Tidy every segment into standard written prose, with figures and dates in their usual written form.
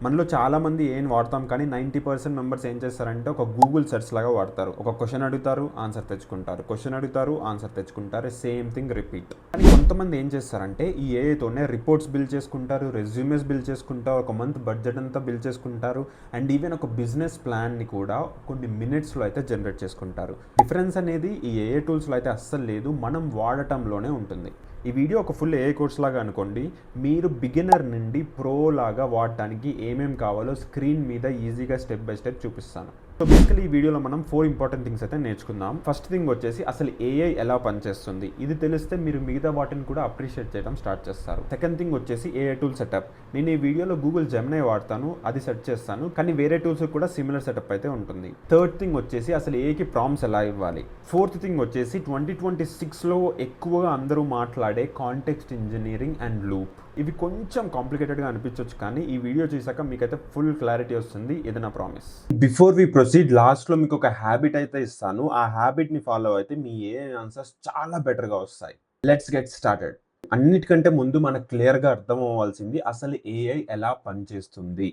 మనలో చాలామంది ఏం వాడతాం కానీ 90% మెంబర్స్ ఏం చేస్తారంటే ఒక గూగుల్ సెర్చ్ లాగా వాడతారు. ఒక క్వశ్చన్ అడుగుతారు, ఆన్సర్ తెచ్చుకుంటారు, క్వశ్చన్ అడుగుతారు, ఆన్సర్ తెచ్చుకుంటారు, సేమ్ థింగ్ రిపీట్. కానీ కొంతమంది ఏం చేస్తారంటే ఈ ఏఐతోనే రిపోర్ట్స్ బిల్డ్ చేసుకుంటారు, రెజ్యూమెస్ బిల్డ్ చేసుకుంటారు, ఒక మంత్ బడ్జెట్ అంతా బిల్డ్ చేసుకుంటారు, అండ్ ఈవెన్ ఒక బిజినెస్ ప్లాన్ని కూడా కొన్ని మినిట్స్లో అయితే జనరేట్ చేసుకుంటారు. డిఫరెన్స్ అనేది ఈ ఏఐ టూల్స్లో అయితే అస్సలు లేదు, మనం వాడటంలోనే ఉంటుంది. ఈ వీడియో ఒక ఫుల్ ఏఐ కోర్స్ లాగా అనుకోండి. మీరు బిగినర్ నుండి ప్రో లాగా వాడటానికి ఏమేమి కావాలో స్క్రీన్ మీద ఈజీగా స్టెప్ బై స్టెప్ చూపిస్తాను. సో బేసికలీ ఈ వీడియోలో మనం 4 ఇంపార్టెంట్ థింగ్స్ అయితే నేర్చుకుందాం. ఫస్ట్ థింగ్ వచ్చేసి అసలు ఏఐ ఎలా పనిచేస్తుంది. ఇది తెలిస్తే మీరు మిగతా వాటిని కూడా అప్రిషియేట్ చేయడం స్టార్ట్ చేస్తారు. సెకండ్ థింగ్ వచ్చేసి ఏఐ టూల్ సెటప్. నేను ఈ వీడియోలో గూగుల్ జెమినై వాడతాను, అది సెట్ చేస్తాను, కానీ వేరే టూల్స్ కూడా సిమిలర్ సెటప్ అయితే ఉంటుంది. థర్డ్ థింగ్ వచ్చేసి అసలు ఏఐకి ప్రాంప్ట్స్ ఎలా ఇవ్వాలి. ఫోర్త్ థింగ్ వచ్చేసి 2026లో ఎక్కువగా అందరూ మాట్లాడే కాంటెక్స్ట్ ఇంజనీరింగ్ అండ్ లూప్. ఇవి కొంచెం కాంప్లికేటెడ్గా అనిపించవచ్చు, కానీ ఈ వీడియో చూసాక మీకైతే ఫుల్ క్లారిటీ వస్తుంది, ఇది నా ప్రామిస్. బిఫోర్ వి ప్రొసీడ్, లాస్ట్లో మీకు ఒక హ్యాబిట్ అయితే ఇస్తాను. ఆ హ్యాబిట్ని ఫాలో అయితే మీ ఏఐ ఆన్సర్స్ చాలా బెటర్గా వస్తాయి. Let's get started. అన్నిటికంటే ముందు మనకు క్లియర్గా అర్థం అవ్వాల్సింది అసలు ఏఐ ఎలా పనిచేస్తుంది,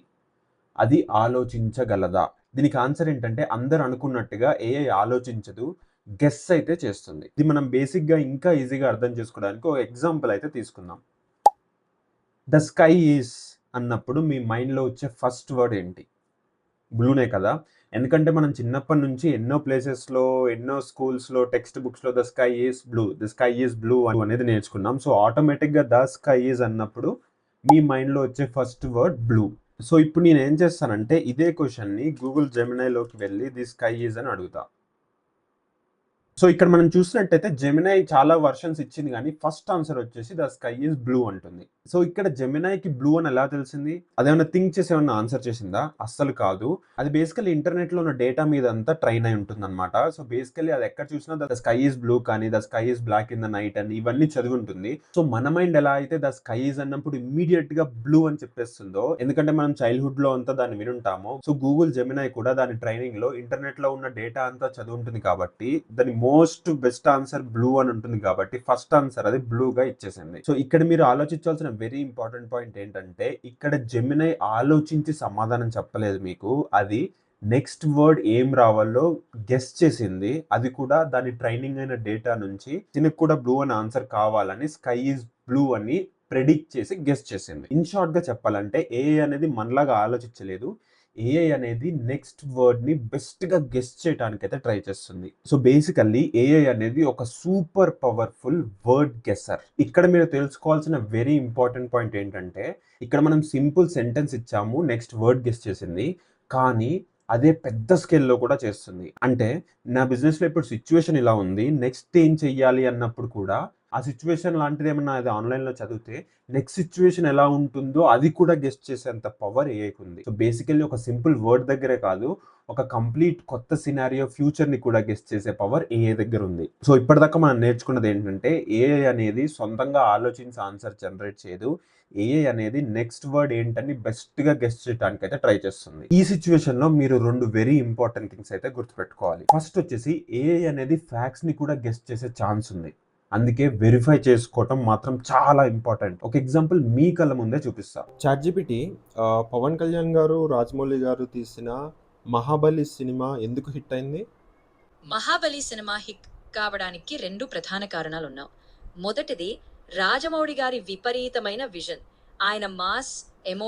అది ఆలోచించగలదా. దీనికి ఆన్సర్ ఏంటంటే అందరు అనుకున్నట్టుగా ఏఐ ఆలోచించదు, గెస్ అయితే చేస్తుంది. ఇది మనం బేసిక్గా ఇంకా ఈజీగా అర్థం చేసుకోవడానికి ఒక ఎగ్జాంపుల్ అయితే తీసుకుందాం. ద స్కై ఈజ్ అన్నప్పుడు మీ మైండ్లో వచ్చే ఫస్ట్ వర్డ్ ఏంటి? బ్లూనే కదా. ఎందుకంటే మనం చిన్నప్పటి నుంచి ఎన్నో ప్లేసెస్లో, ఎన్నో స్కూల్స్లో, టెక్స్ట్ బుక్స్లో the sky is blue, the sky is blue అనేది నేర్చుకున్నాం. సో ఆటోమేటిక్గా ద స్కై ఈజ్ అన్నప్పుడు మీ మైండ్లో వచ్చే ఫస్ట్ వర్డ్ బ్లూ. సో ఇప్పుడు నేను ఏం చేస్తానంటే ఇదే క్వశ్చన్ని గూగుల్ జెమినైలోకి వెళ్ళి ది స్కై ఈజ్ అని అడుగుతా. సో ఇక్కడ మనం చూసినట్టయితే జెమినై చాలా వర్షన్స్ ఇచ్చింది, కానీ ఫస్ట్ ఆన్సర్ వచ్చేసి ద స్కై ఈజ్ బ్లూ అంటుంది. సో ఇక్కడ జెమినైకి బ్లూ అని ఎలా తెలిసింది? అదేమన్నా థింక్ చేసి ఏమన్నా ఆన్సర్ చేసిందా? అస్సలు కాదు. అది బేసికలీ ఇంటర్నెట్లో ఉన్న డేటా మీద అంతా ట్రైన్ అయి ఉంటుంది అనమాట. సో బేసికలీ అది ఎక్కడ చూసినా ద స్కై ఈజ్ బ్లూ కానీ the sky is black in the night అని ఇవన్నీ చదివి ఉంటుంది. సో మన మైండ్ ఎలా అయితే ద స్కై ఈజ్ అన్నప్పుడు ఇమ్మీడియట్ గా బ్లూ అని చెప్పేస్తుందో, ఎందుకంటే మనం చైల్డ్హుడ్ లో అంతా దాన్ని వినుంటాము. సో గూగుల్ జెమినై కూడా దాని ట్రైనింగ్ లో ఇంటర్నెట్ లో ఉన్న డేటా అంతా చదువు ఉంటుంది కాబట్టి దాని మోస్ట్ బెస్ట్ ఆన్సర్ బ్లూ అని ఉంటుంది కాబట్టి ఫస్ట్ ఆన్సర్ అది బ్లూ గా ఇచ్చేసింది. సో ఇక్కడ మీరు ఆలోచించాల్సిన వెరీ ఇంపార్టెంట్ పాయింట్ ఏంటంటే ఇక్కడ జెమినై ఆలోచించి సమాధానం చెప్పలేదు మీకు, అది నెక్స్ట్ వర్డ్ ఏం రావాలో గెస్ చేసింది. అది కూడా దాని ట్రైనింగ్ అయిన డేటా నుంచి దీనికి కూడా బ్లూ అని ఆన్సర్ కావాలని స్కై ఈజ్ బ్లూ అని ప్రెడిక్ట్ చేసి గెస్ చేసింది. ఇన్ షార్ట్ గా చెప్పాలంటే ఏఐ అనేది మనలాగా ఆలోచించలేదు, ఏఐ అనేది నెక్స్ట్ వర్డ్ ని బెస్ట్ గా గెస్ చేయడానికి అయితే ట్రై చేస్తుంది. సో బేసికల్లీ ఏఐ అనేది ఒక సూపర్ పవర్ఫుల్ వర్డ్ గెస్సర్. ఇక్కడ మీరు తెలుసుకోవాల్సిన వెరీ ఇంపార్టెంట్ పాయింట్ ఏంటంటే ఇక్కడ మనం సింపుల్ సెంటెన్స్ ఇచ్చాము, నెక్స్ట్ వర్డ్ గెస్ చేసింది, కానీ అదే పెద్ద స్కేల్లో కూడా చేస్తుంది. అంటే నా బిజినెస్లో ఇప్పుడు సిచ్యువేషన్ ఇలా ఉంది, నెక్స్ట్ ఏం చెయ్యాలి అన్నప్పుడు కూడా ఆ సిచ్యువేషన్ లాంటిది ఏమన్నా అది ఆన్లైన్లో చదివితే నెక్స్ట్ సిచ్యువేషన్ ఎలా ఉంటుందో అది కూడా గెస్ట్ చేసేంత పవర్ ఏఐకి ఉంది. సో బేసికల్లీ ఒక సింపుల్ వర్డ్ దగ్గరే కాదు, ఒక కంప్లీట్ కొత్త సినారియో ఫ్యూచర్ని కూడా గెస్ట్ చేసే పవర్ ఏఐ దగ్గర ఉంది. సో ఇప్పటిదాకా మనం నేర్చుకున్నది ఏంటంటే ఏఐ అనేది సొంతంగా ఆలోచించి ఆన్సర్ జనరేట్ చేయదు, ఏఐ అనేది నెక్స్ట్ వర్డ్ ఏంటని బెస్ట్ గా గెస్ట్ చేయడానికి అయితే ట్రై చేస్తుంది. ఈ సిచ్యువేషన్ లో మీరు 2 వెరీ ఇంపార్టెంట్ థింగ్స్ అయితే గుర్తుపెట్టుకోవాలి. ఫస్ట్ వచ్చేసి ఏఐ అనేది ఫ్యాక్ట్స్ ని కూడా గెస్ట్ చేసే ఛాన్స్ ఉంది, అందుకే వెరిఫై చేసుకోవటం మాత్రం చాలా ఇంపార్టెంట్. ఒక ఎగ్జాంపుల్ మీ కళ్ళ ముందే చూపిస్తా. చాట్‌జీపీటీ పవన్ కళ్యాణ్ గారు, రాజమౌళి గారు తీసిన 'మహాబలి' సినిమా ఎందుకు హిట్ అయింది? మహాబలి సినిమా హిట్ కావడానికి 2 ప్రధాన కారణాలున్నాయి. మొదటిది రాజమౌళి గారి విపరీతమైన విజన్. ఆయన మాస్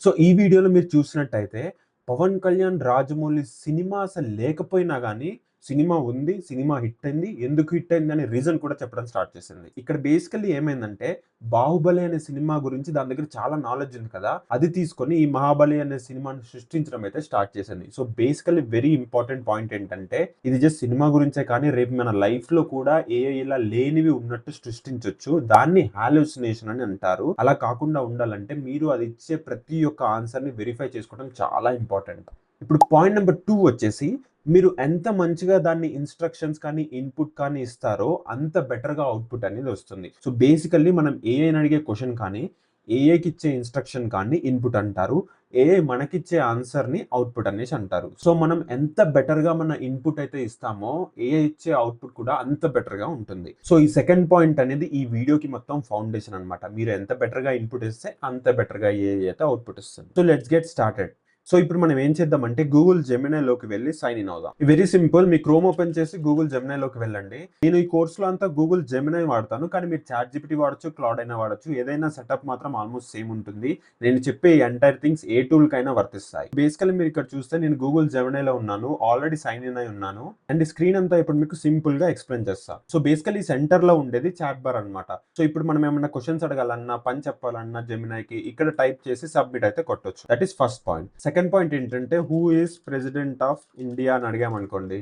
సో ఈ వీడియోలో మీరు చూసినట్టయితే పవన్ కళ్యాణ్ రాజమౌళి సినిమా అసలు లేకపోయినా కానీ సినిమా ఉంది, సినిమా హిట్ అయింది, ఎందుకు హిట్ అయింది అనే రీజన్ కూడా చెప్పడం స్టార్ట్ చేసింది. ఇక్కడ బేసికల్లీ ఏమైందంటే బాహుబలి అనే సినిమా గురించి దాని దగ్గర చాలా నాలెడ్జ్ ఉంది కదా, అది తీసుకొని ఈ మహాబలి అనే సినిమాను సృష్టించడం అయితే స్టార్ట్ చేసింది. So basically very important point ఏంటంటే ఇది జస్ట్ సినిమా గురించే కానీ రేపు మన లైఫ్ లో కూడా ఏఐ ఇలా లేనివి ఉన్నట్టు సృష్టించవచ్చు. దాన్ని హాలుసినేషన్ అని అంటారు. అలా కాకుండా ఉండాలంటే మీరు అది ఇచ్చే ప్రతి ఒక్క ఆన్సర్ ని వెరిఫై చేసుకోవడం చాలా ఇంపార్టెంట్. ఇప్పుడు పాయింట్ నెంబర్ 2 వచ్చేసి మీరు ఎంత మంచిగా దాన్ని ఇన్స్ట్రక్షన్స్ కానీ ఇన్పుట్ కానీ ఇస్తారో అంత బెటర్గా అవుట్పుట్ అనేది వస్తుంది. సో బేసికల్లీ మనం ఏఐని అడిగే క్వశ్చన్ కానీ ఏఐకి ఇచ్చే ఇన్స్ట్రక్షన్ కానీ ఇన్పుట్ అంటారు, ఏఐ మనకిచ్చే ఆన్సర్ని అవుట్పుట్ అనేసి అంటారు. సో మనం ఎంత బెటర్గా మన ఇన్పుట్ అయితే ఇస్తామో ఏఐ ఇచ్చే అవుట్పుట్ కూడా అంత బెటర్గా ఉంటుంది. సో ఈ సెకండ్ పాయింట్ అనేది ఈ వీడియోకి మొత్తం ఫౌండేషన్ అనమాట. మీరు ఎంత బెటర్గా ఇన్పుట్ ఇస్తే అంత బెటర్గా ఏఐ అయితే అవుట్పుట్ ఇస్తుంది. So let's get started. So ఇప్పుడు మనం ఏం చేద్దామంటే గూగుల్ జెమినైలోకి వెళ్ళి సైన్ ఇన్ అవుదాం. Very simple. మీ క్రోమ్ ఓపెన్ చేసి గూగుల్ జెమినైలోకి వెళ్ళండి. నేను ఈ కోర్సులో అంతా గూగుల్ జెమినై వాడతాను, కానీ మీరు చాట్ జీపీటీ వాడచ్చు, క్లౌడ్ అయినా వాడచ్చు. ఏదైనా సెటప్ మాత్రం ఆల్మోస్ట్ సేమ్ ఉంటుంది. నేను చెప్పే ఎంటైర్ థింగ్స్ ఏ టూల్ కైనా వర్తిస్తాయి. బేసికల్లీ మీరు ఇక్కడ చూస్తే నేను గూగుల్ జెమినైలో ఉన్నాను, ఆల్రెడీ సైన్ ఇన్ అయి ఉన్నాను. అండ్ స్క్రీన్ అంతా ఇప్పుడు మీకు సింపుల్ గా ఎక్స్ప్లెయిన్ చేస్తా. సో బేసికల్లీ సెంటర్ లో ఉండేది చాట్ బార్ అన్నమాట. సో ఇప్పుడు మనం ఏమన్నా క్వశ్చన్స్ అడగాలన్నా, పని చెప్పాలన్నా జెమినైకి ఇక్కడ టైప్ చేసి సబ్మిట్ అయితే కొట్టొచ్చు. That is first point. Second point ఏంటంటే who is president of India అని అడిగామనుకోండి,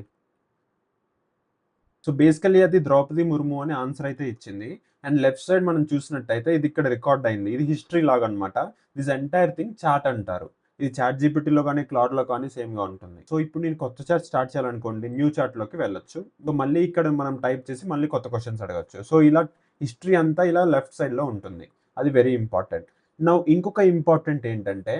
సో బేసికల్లీ అది ద్రౌపది ముర్ము అని ఆన్సర్ అయితే ఇచ్చింది. అండ్ లెఫ్ట్ సైడ్ మనం చూసినట్టయితే ఇది ఇక్కడ రికార్డ్ అయింది. ఇది హిస్టరీ లాగా అనమాట. దిస్ ఎంటైర్ థింగ్ చాట్ అంటారు. ఇది చాట్ జీపీటీలో కానీ క్లౌడ్లో కానీ సేమ్గా ఉంటుంది. సో ఇప్పుడు నేను కొత్త చాట్ స్టార్ట్ చేయాలనుకోండి, న్యూ చాట్లోకి వెళ్ళొచ్చు. సో మళ్ళీ ఇక్కడ మనం టైప్ చేసి మళ్ళీ కొత్త క్వశ్చన్స్ అడగచ్చు. సో ఇలా హిస్టరీ అంతా ఇలా లెఫ్ట్ సైడ్లో ఉంటుంది. అది వెరీ ఇంపార్టెంట్. నౌ ఇంకొక ఇంపార్టెంట్ ఏంటంటే,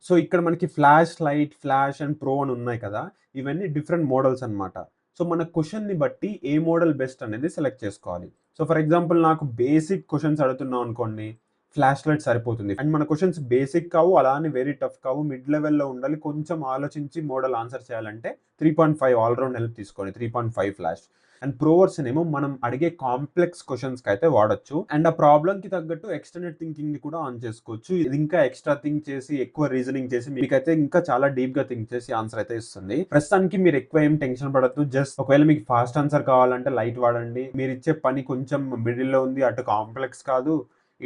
సో ఇక్కడ మనకి flash light, flash and pro అని ఉన్నాయి కదా, ఇవన్నీ డిఫరెంట్ మోడల్స్ అనమాట. సో మన క్వశ్చన్ని బట్టి ఏ మోడల్ బెస్ట్ అనేది సెలెక్ట్ చేసుకోవాలి. సో ఫర్ ఎగ్జాంపుల్ నాకు బేసిక్ క్వశ్చన్స్ అడుగుతున్నాం అనుకోండి, ఫ్లాష్ లైట్ సరిపోతుంది. అండ్ మన క్వశ్చన్స్ బేసిక్ కావు, అలా అని వెరీ టఫ్ కావు, మిడ్ లెవెల్లో ఉండాలి. కొంచెం ఆలోచించి మోడల్ ఆన్సర్ చేయాలంటే 3.5 ఆల్రౌండ్ హెల్ప్ తీసుకోండి, 3.5 ఫ్లాష్. అండ్ ప్రోవర్స్ ఏమో మనం అడిగే కాంప్లెక్స్ క్వశ్చన్స్కి అయితే వాడచ్చు. అండ్ ఆ ప్రాబ్లమ్కి తగ్గట్టు ఎక్స్టెండెడ్ థింకింగ్ని కూడా ఆన్ చేసుకోవచ్చు. ఇది ఇంకా ఎక్స్ట్రా థింక్ చేసి, ఎక్కువ రీజనింగ్ చేసి మీకైతే ఇంకా చాలా డీప్గా థింక్ చేసి ఆన్సర్ అయితే ఇస్తుంది. ప్రస్తుతానికి మీరు ఎక్కువ ఏం టెన్షన్ పడద్దు. జస్ట్ ఒకవేళ మీకు ఫాస్ట్ ఆన్సర్ కావాలంటే లైట్ వాడండి. మీరు ఇచ్చే పని కొంచెం మిడిల్లో ఉంది, అటు కాంప్లెక్స్ కాదు,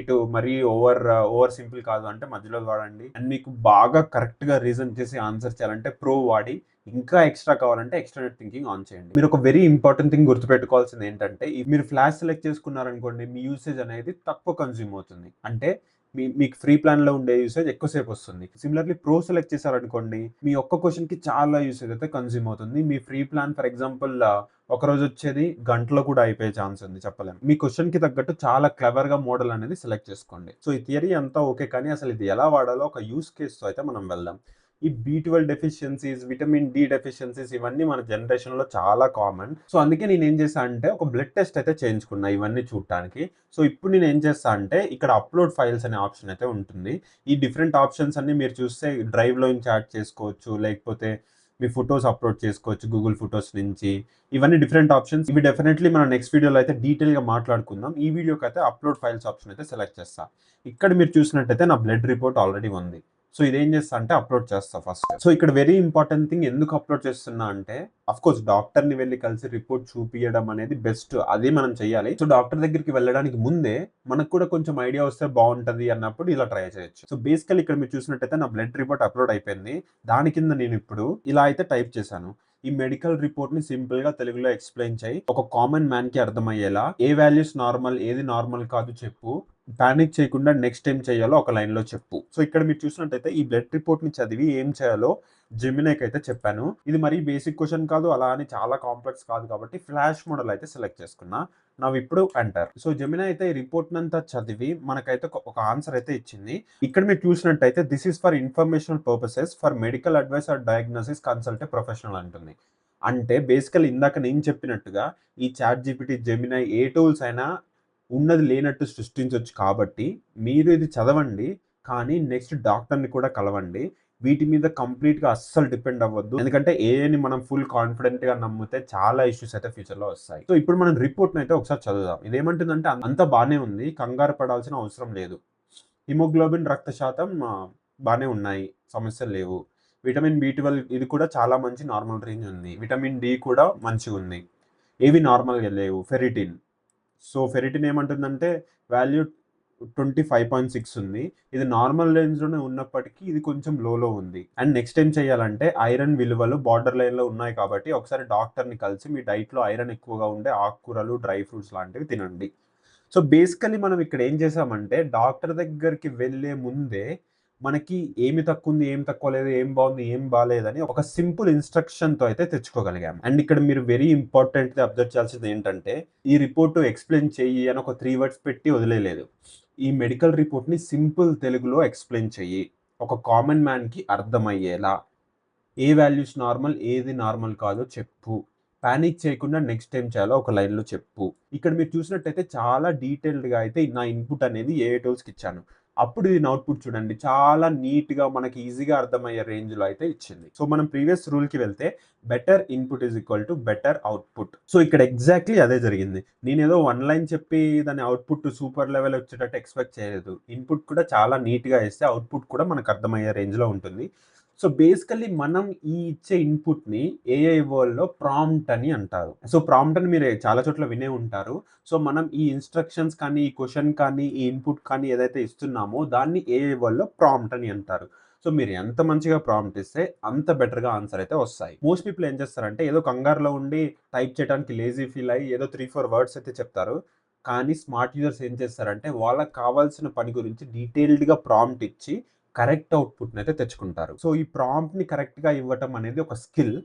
ఇటు మరీ ఓవర్ సింపుల్ కాదు అంటే మధ్యలో వాడండి. అండ్ మీకు బాగా కరెక్ట్గా రీజన్ చేసి ఆన్సర్ చేయాలంటే ప్రో వాడి, ఇంకా ఎక్స్ట్రా కావాలంటే ఎక్స్టెండెడ్ థింకింగ్ ఆన్ చేయండి. మీరు ఒక వెరీ ఇంపార్టెంట్ థింగ్ గుర్తుపెట్టుకోవాల్సింది ఏంటంటే, మీరు ఫ్లాష్ సెలెక్ట్ చేసుకున్నారనుకోండి, మీ యూసేజ్ అనేది తక్కువ కన్జ్యూమ్ అవుతుంది. అంటే మీకు ఫ్రీ ప్లాన్లో ఉండే యూసేజ్ ఎక్కువసేపు వస్తుంది. సిమిలర్లీ ప్రో సెలెక్ట్ చేశారనుకోండి, మీ ఒక్క క్వశ్చన్కి చాలా యూసేజ్ అయితే కన్జ్యూమ్ అవుతుంది. మీ ఫ్రీ ప్లాన్ ఫర్ ఎగ్జాంపుల్ ఒక రోజు వచ్చేది గంటలో కూడా అయిపోయే ఛాన్స్ ఉంది, చెప్పలేము. మీ క్వశ్చన్కి తగ్గట్టు చాలా క్లెవర్గా మోడల్ అనేది సెలెక్ట్ చేసుకోండి. సో ఈ థియరీ అంతా ఓకే, కానీ అసలు ఇది ఎలా వాడాలో ఒక యూస్ కేస్తో అయితే మనం వెళ్దాం. ఈ B12 deficiencies, vitamin D deficiencies ఇవన్నీ మన జనరేషన్లో చాలా కామన్. సో అందుకే నేను ఏం చేశా అంటే ఒక బ్లడ్ టెస్ట్ అయితే చేయించుకున్నా ఇవన్నీ చూడటానికి. సో ఇప్పుడు నేను ఏం చేస్తా అంటే ఇక్కడ అప్లోడ్ ఫైల్స్ అనే ఆప్షన్ అయితే ఉంటుంది. ఈ డిఫరెంట్ ఆప్షన్స్ అన్ని మీరు చూస్తే డ్రైవ్లో నుంచి యాడ్ చేసుకోవచ్చు, లేకపోతే మీ ఫొటోస్ అప్లోడ్ చేసుకోవచ్చు గూగుల్ ఫొటోస్ నుంచి. ఇవన్నీ డిఫరెంట్ ఆప్షన్స్. ఇవి డెఫినెట్లీ మనం నెక్స్ట్ వీడియోలో అయితే డీటెయిల్గా మాట్లాడుకుందాం. ఈ వీడియోకి అయితే అప్లోడ్ ఫైల్స్ ఆప్షన్ అయితే సెలెక్ట్ చేస్తా. ఇక్కడ మీరు చూసినట్టయితే నా బ్లడ్ రిపోర్ట్ ఆల్రెడీ ఉంది. సో ఇదేం చేస్తా అంటే అప్లోడ్ చేస్తా ఫస్ట్. సో ఇక్కడ వెరీ ఇంపార్టెంట్ థింగ్ ఎందుకు అప్లోడ్ చేస్తున్నా అంటే, అఫ్ కోర్స్ డాక్టర్ని వెళ్ళి కలిసి రిపోర్ట్ చూపించడం అనేది బెస్ట్, అదే మనం చేయాలి. సో డాక్టర్ దగ్గరికి వెళ్ళడానికి ముందే మనకు కూడా కొంచెం ఐడియా వస్తే బాగుంటది అన్నప్పుడు ఇలా ట్రై చేయొచ్చు. సో బేసికల్ ఇక్కడ మీరు చూసినట్టయితే నా బ్లడ్ రిపోర్ట్ అప్లోడ్ అయిపోయింది. దాని కింద నేను ఇప్పుడు ఇలా అయితే టైప్ చేశాను, ఈ మెడికల్ రిపోర్ట్ ని సింపుల్ గా తెలుగులో ఎక్స్ప్లెయిన్ చేయి, ఒక కామన్ మ్యాన్ కి అర్థమయ్యేలా, ఏ వాల్యూస్ నార్మల్, ఏది నార్మల్ కాదు చెప్పు, పానిక్ చేయకుండా నెక్స్ట్ ఏం చేయాలో ఒక లైన్ లో చెప్పు. సో ఇక్కడ మీరు చూసినట్టయితే ఈ బ్లడ్ రిపోర్ట్ ని చదివి ఏం చేయాలో జెమినైకి అయితే చెప్పాను. ఇది మరీ బేసిక్ క్వశ్చన్ కాదు, అలా అని చాలా కాంప్లెక్స్ కాదు, కాబట్టి ఫ్లాష్ మోడల్ అయితే సెలెక్ట్ చేసుకున్నా. నా ఇప్పుడు ఎంటర్. సో జెమినై అయితే ఈ రిపోర్ట్ నంతా చదివి మనకైతే ఒక ఆన్సర్ అయితే ఇచ్చింది. ఇక్కడ మీరు చూసినట్టయితే this is for informational purposes, for medical advice are diagnosis consult a professional అంటుంది. అంటే బేసికల్ ఇందాక నేను చెప్పినట్టుగా ఈ చాట్ జీపీటీ, జెమినై ఏ టూల్స్ అయినా ఉన్నది లేనట్టు సృష్టించవచ్చు. కాబట్టి మీరు ఇది చదవండి, కానీ నెక్స్ట్ డాక్టర్ని కూడా కలవండి. వీటి మీద కంప్లీట్గా అస్సలు డిపెండ్ అవ్వద్దు, ఎందుకంటే ఏని మనం ఫుల్ కాన్ఫిడెంట్గా నమ్మితే చాలా ఇష్యూస్ అయితే ఫ్యూచర్లో వస్తాయి. సో ఇప్పుడు మనం రిపోర్ట్ని అయితే ఒకసారి చదువుదాం. ఇదేమంటుందంటే అంతా బాగానే ఉంది, కంగారు పడాల్సిన అవసరం లేదు. హిమోగ్లోబిన్, రక్త శాతం బాగానే ఉన్నాయి, సమస్యలు లేవు. విటమిన్ B12 ఇది కూడా చాలా మంచి నార్మల్ రేంజ్ ఉంది. విటమిన్ డి కూడా మంచిగా ఉంది. ఏవి నార్మల్గా లేవు. ఫెరిటిన్, సో ఫెరిటిన్ ఏమంటుందంటే వాల్యూ 25.6 ఉంది. ఇది నార్మల్ రేంజ్లోనే ఉన్నప్పటికీ ఇది కొంచెం లోలో ఉంది. అండ్ నెక్స్ట్ ఏం చేయాలంటే ఐరన్ విలువలు బార్డర్ లైన్లో ఉన్నాయి కాబట్టి ఒకసారి డాక్టర్ని కలిసి మీ డైట్లో ఐరన్ ఎక్కువగా ఉండే ఆకుకూరలు, డ్రై ఫ్రూట్స్ లాంటివి తినండి. సో బేసికలీ మనం ఇక్కడ ఏం చేసామంటే డాక్టర్ దగ్గరికి వెళ్ళే ముందే మనకి ఏమి తక్కువ ఉంది, ఏం తక్కువ లేదు, ఏం బాగుంది, ఏం బాగాలేదని ఒక సింపుల్ ఇన్స్ట్రక్షన్తో అయితే తెచ్చుకోగలిగాం. అండ్ ఇక్కడ మీరు వెరీ ఇంపార్టెంట్గా అబ్జర్వ్ చేయాల్సింది ఏంటంటే, ఈ రిపోర్టు ఎక్స్ప్లెయిన్ చెయ్యి అని ఒక 3 words పెట్టి వదిలేదు. ఈ మెడికల్ రిపోర్ట్ని సింపుల్ తెలుగులో ఎక్స్ప్లెయిన్ చెయ్యి, ఒక కామన్ మ్యాన్కి అర్థమయ్యేలా, ఏ వాల్యూస్ నార్మల్, ఏది నార్మల్ కాదో చెప్పు, పానిక్ చేయకుండా నెక్స్ట్ టైం చేయాలో ఒక లైన్లో చెప్పు. ఇక్కడ మీరు చూసినట్టయితే చాలా డీటెయిల్డ్గా అయితే నా ఇన్పుట్ అనేది ఏ టూల్స్కి ఇచ్చాను. అప్పుడు దీని అవుట్పుట్ చూడండి చాలా నీట్గా మనకి ఈజీగా అర్థమయ్యే రేంజ్లో అయితే ఇచ్చింది. సో మనం ప్రీవియస్ రూల్కి వెళ్తే better input is equal to better output. So ఇక్కడ ఎగ్జాక్ట్లీ అదే జరిగింది. నేను ఏదో వన్ లైన్ చెప్పి దాని అవుట్పుట్ సూపర్ లెవెల్ వచ్చేటట్టు ఎక్స్పెక్ట్ చేయలేదు. ఇన్పుట్ కూడా చాలా నీట్గా ఇస్తే అవుట్పుట్ కూడా మనకు అర్థమయ్యే రేంజ్లో ఉంటుంది. సో బేసికల్లీ మనం ఈ ఇచ్చే ఇన్పుట్ని ఏఐ వరల్డ్లో ప్రాంప్ట్ అని అంటారు. సో ప్రాంప్ట్ అని మీరు చాలా చోట్ల వినే ఉంటారు. సో మనం ఈ ఇన్స్ట్రక్షన్స్ కానీ ఈ క్వశ్చన్ కానీ ఈ ఇన్పుట్ కానీ ఏదైతే ఇస్తున్నామో దాన్ని ఏఐ వరల్డ్లో ప్రాంప్ట్ అని అంటారు. సో మీరు ఎంత మంచిగా ప్రాంప్ట్ ఇస్తే అంత బెటర్గా ఆన్సర్ అయితే వస్తాయి. మోస్ట్ పీపుల్ ఏం చేస్తారంటే ఏదో కంగారులో ఉండి టైప్ చేయడానికి లేజీ ఫీల్ అయ్యి ఏదో 3-4 వర్డ్స్ అయితే చెప్తారు. కానీ స్మార్ట్ యూజర్స్ ఏం చేస్తారంటే వాళ్ళకి కావాల్సిన పని గురించి డీటెయిల్డ్గా ప్రాంప్ట్ ఇచ్చి కరెక్ట్ అవుట్పుట్ని అయితే తెచ్చుకుంటారు. సో ఈ ప్రాంప్ట్ని కరెక్ట్గా ఇవ్వటం అనేది ఒక స్కిల్.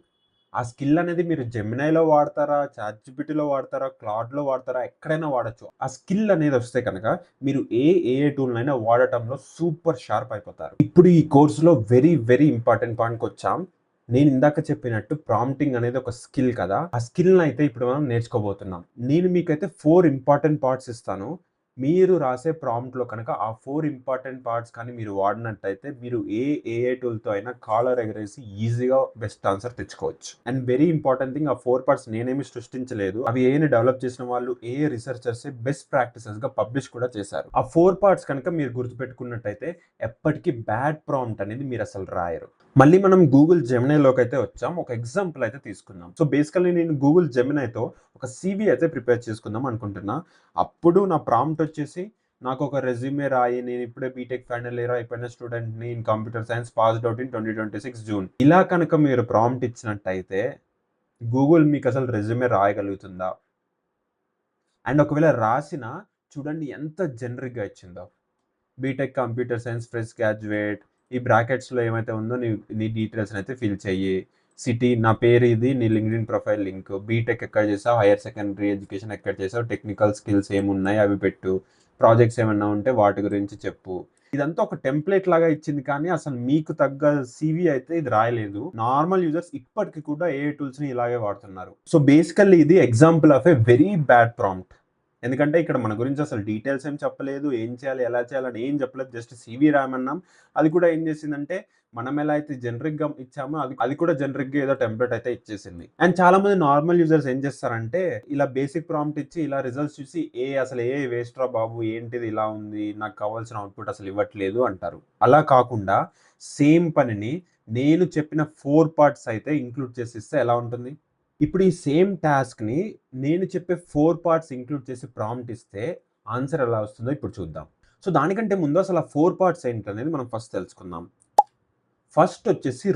ఆ స్కిల్ అనేది మీరు జెమినైలో వాడతారా, చాట్‌జిపిటీలో వాడతారా, క్లాడ్‌లో వాడతారా, ఎక్కడైనా వాడచ్చు. ఆ స్కిల్ అనేది వస్తే కనుక మీరు ఏఐ టూల్‌నైనా వాడటంలో సూపర్ షార్ప్ అయిపోతారు. ఇప్పుడు ఈ కోర్సులో వెరీ ఇంపార్టెంట్ పాయింట్కి వచ్చాం. నేను ఇందాక చెప్పినట్టు ప్రాంప్టింగ్ అనేది ఒక స్కిల్ కదా, ఆ స్కిల్ని అయితే ఇప్పుడు మనం నేర్చుకోబోతున్నాం. నేను మీకైతే 4 ఇంపార్టెంట్ పార్ట్స్ ఇస్తాను. మీరు రాసే ప్రాంప్ట్లో కనుక ఆ 4 ఇంపార్టెంట్ పార్ట్స్ కానీ మీరు వాడినట్టయితే మీరు ఏఐ టూల్తో అయినా కాలర్ ఎగరేసి ఈజీగా బెస్ట్ ఆన్సర్ తెచ్చుకోవచ్చు. అండ్ వెరీ ఇంపార్టెంట్ థింగ్, ఆ 4 పార్ట్స్ నేనేమి సృష్టించలేదు. అవి ఏఐని డెవలప్ చేసిన వాళ్ళు ఏఐ రిసెర్చర్స్ బెస్ట్ ప్రాక్టీసెస్గా పబ్లిష్ కూడా చేశారు. ఆ 4 పార్ట్స్ కనుక మీరు గుర్తుపెట్టుకున్నట్టయితే ఎప్పటికీ బ్యాడ్ ప్రాంప్ట్ అనేది మీరు అసలు రాయరు. మళ్ళీ మనం గూగుల్ జెమినైలోకి అయితే వచ్చాం. ఒక ఎగ్జాంపుల్ అయితే తీసుకుందాం. సో బేసికల్లీ నేను గూగుల్ జెమినైతో ఒక CV అయితే ప్రిపేర్ చేసుకుందాం అనుకుంటున్నా. అప్పుడు నా ప్రాంప్ట్ వచ్చేసి నాకు ఒక రెజ్యూమే రాయి, నేను ఇప్పుడే బీటెక్ ఫైనల్ ఇయర్ అయిపోయిన స్టూడెంట్ని in computer science passed out in 2026 June. ఇలా కనుక మీరు ప్రాంప్ట్ ఇచ్చినట్టయితే గూగుల్ మీకు అసలు రెజ్యూమే రాయగలుగుతుందా? అండ్ ఒకవేళ రాసినా చూడండి ఎంత జనరిక్గా ఇచ్చిందో. BTech computer science fresh graduate, ఈ బ్రాకెట్స్లో ఏమైతే ఉందో నీ డీటెయిల్స్ అయితే ఫిల్ చెయ్యి. సిటీ, నా పేరు ఇది, నీ లింక్డ్ఇన్ ప్రొఫైల్ లింక్, బీటెక్ ఎక్కడ చేసావు, హైయర్ సెకండరీ ఎడ్యుకేషన్ ఎక్కడ చేసావు, టెక్నికల్ స్కిల్స్ ఏమున్నాయి అవి పెట్టు, ప్రాజెక్ట్స్ ఏమన్నా ఉంటే వాటి గురించి చెప్పు. ఇదంతా ఒక టెంప్లెట్ లాగా ఇచ్చింది కానీ అసలు మీకు తగ్గ CV అయితే ఇది రాయలేదు. నార్మల్ యూజర్స్ ఇప్పటికి కూడా ఏఐ టూల్స్ని ఇలాగే వాడుతున్నారు. సో బేసికల్లీ ఇది example of a very bad prompt. ఎందుకంటే ఇక్కడ మన గురించి అసలు డీటెయిల్స్ ఏం చెప్పలేదు, ఏం చేయాలి ఎలా చేయాలని ఏం చెప్పలేదు, జస్ట్ CV రాయమన్నాం. అది కూడా ఏం చేసిందంటే మనం ఎలా అయితే జనరిక్గా ఇచ్చామో అది కూడా జనరిక్గా ఏదో టెంప్లెట్ అయితే ఇచ్చేసింది. అండ్ చాలా మంది నార్మల్ యూజర్స్ ఏం చేస్తారంటే ఇలా బేసిక్ ప్రాంప్ట్ ఇచ్చి ఇలా రిజల్ట్స్ చూసి అసలు వేస్ట్ రా బాబు, ఏంటిది ఇలా ఉంది, నాకు కావాల్సిన అవుట్పుట్ అసలు ఇవ్వట్లేదు అంటారు. అలా కాకుండా సేమ్ పనిని నేను చెప్పిన 4 పార్ట్స్ అయితే ఇంక్లూడ్ చేసి ఇస్తే ఎలా ఉంటుంది? ఇప్పుడు ఈ సేమ్ టాస్క్ని నేను చెప్పే 4 పార్ట్స్ ఇంక్లూడ్ చేసి ప్రాంప్ట్ ఇస్తే ఆన్సర్ ఎలా వస్తుందో ఇప్పుడు చూద్దాం. సో దానికంటే ముందు అసలు ఆ 4 పార్ట్స్ ఏంటనేది మనం ఫస్ట్ తెలుసుకుందాం. ఫస్ట్ వచ్చేసి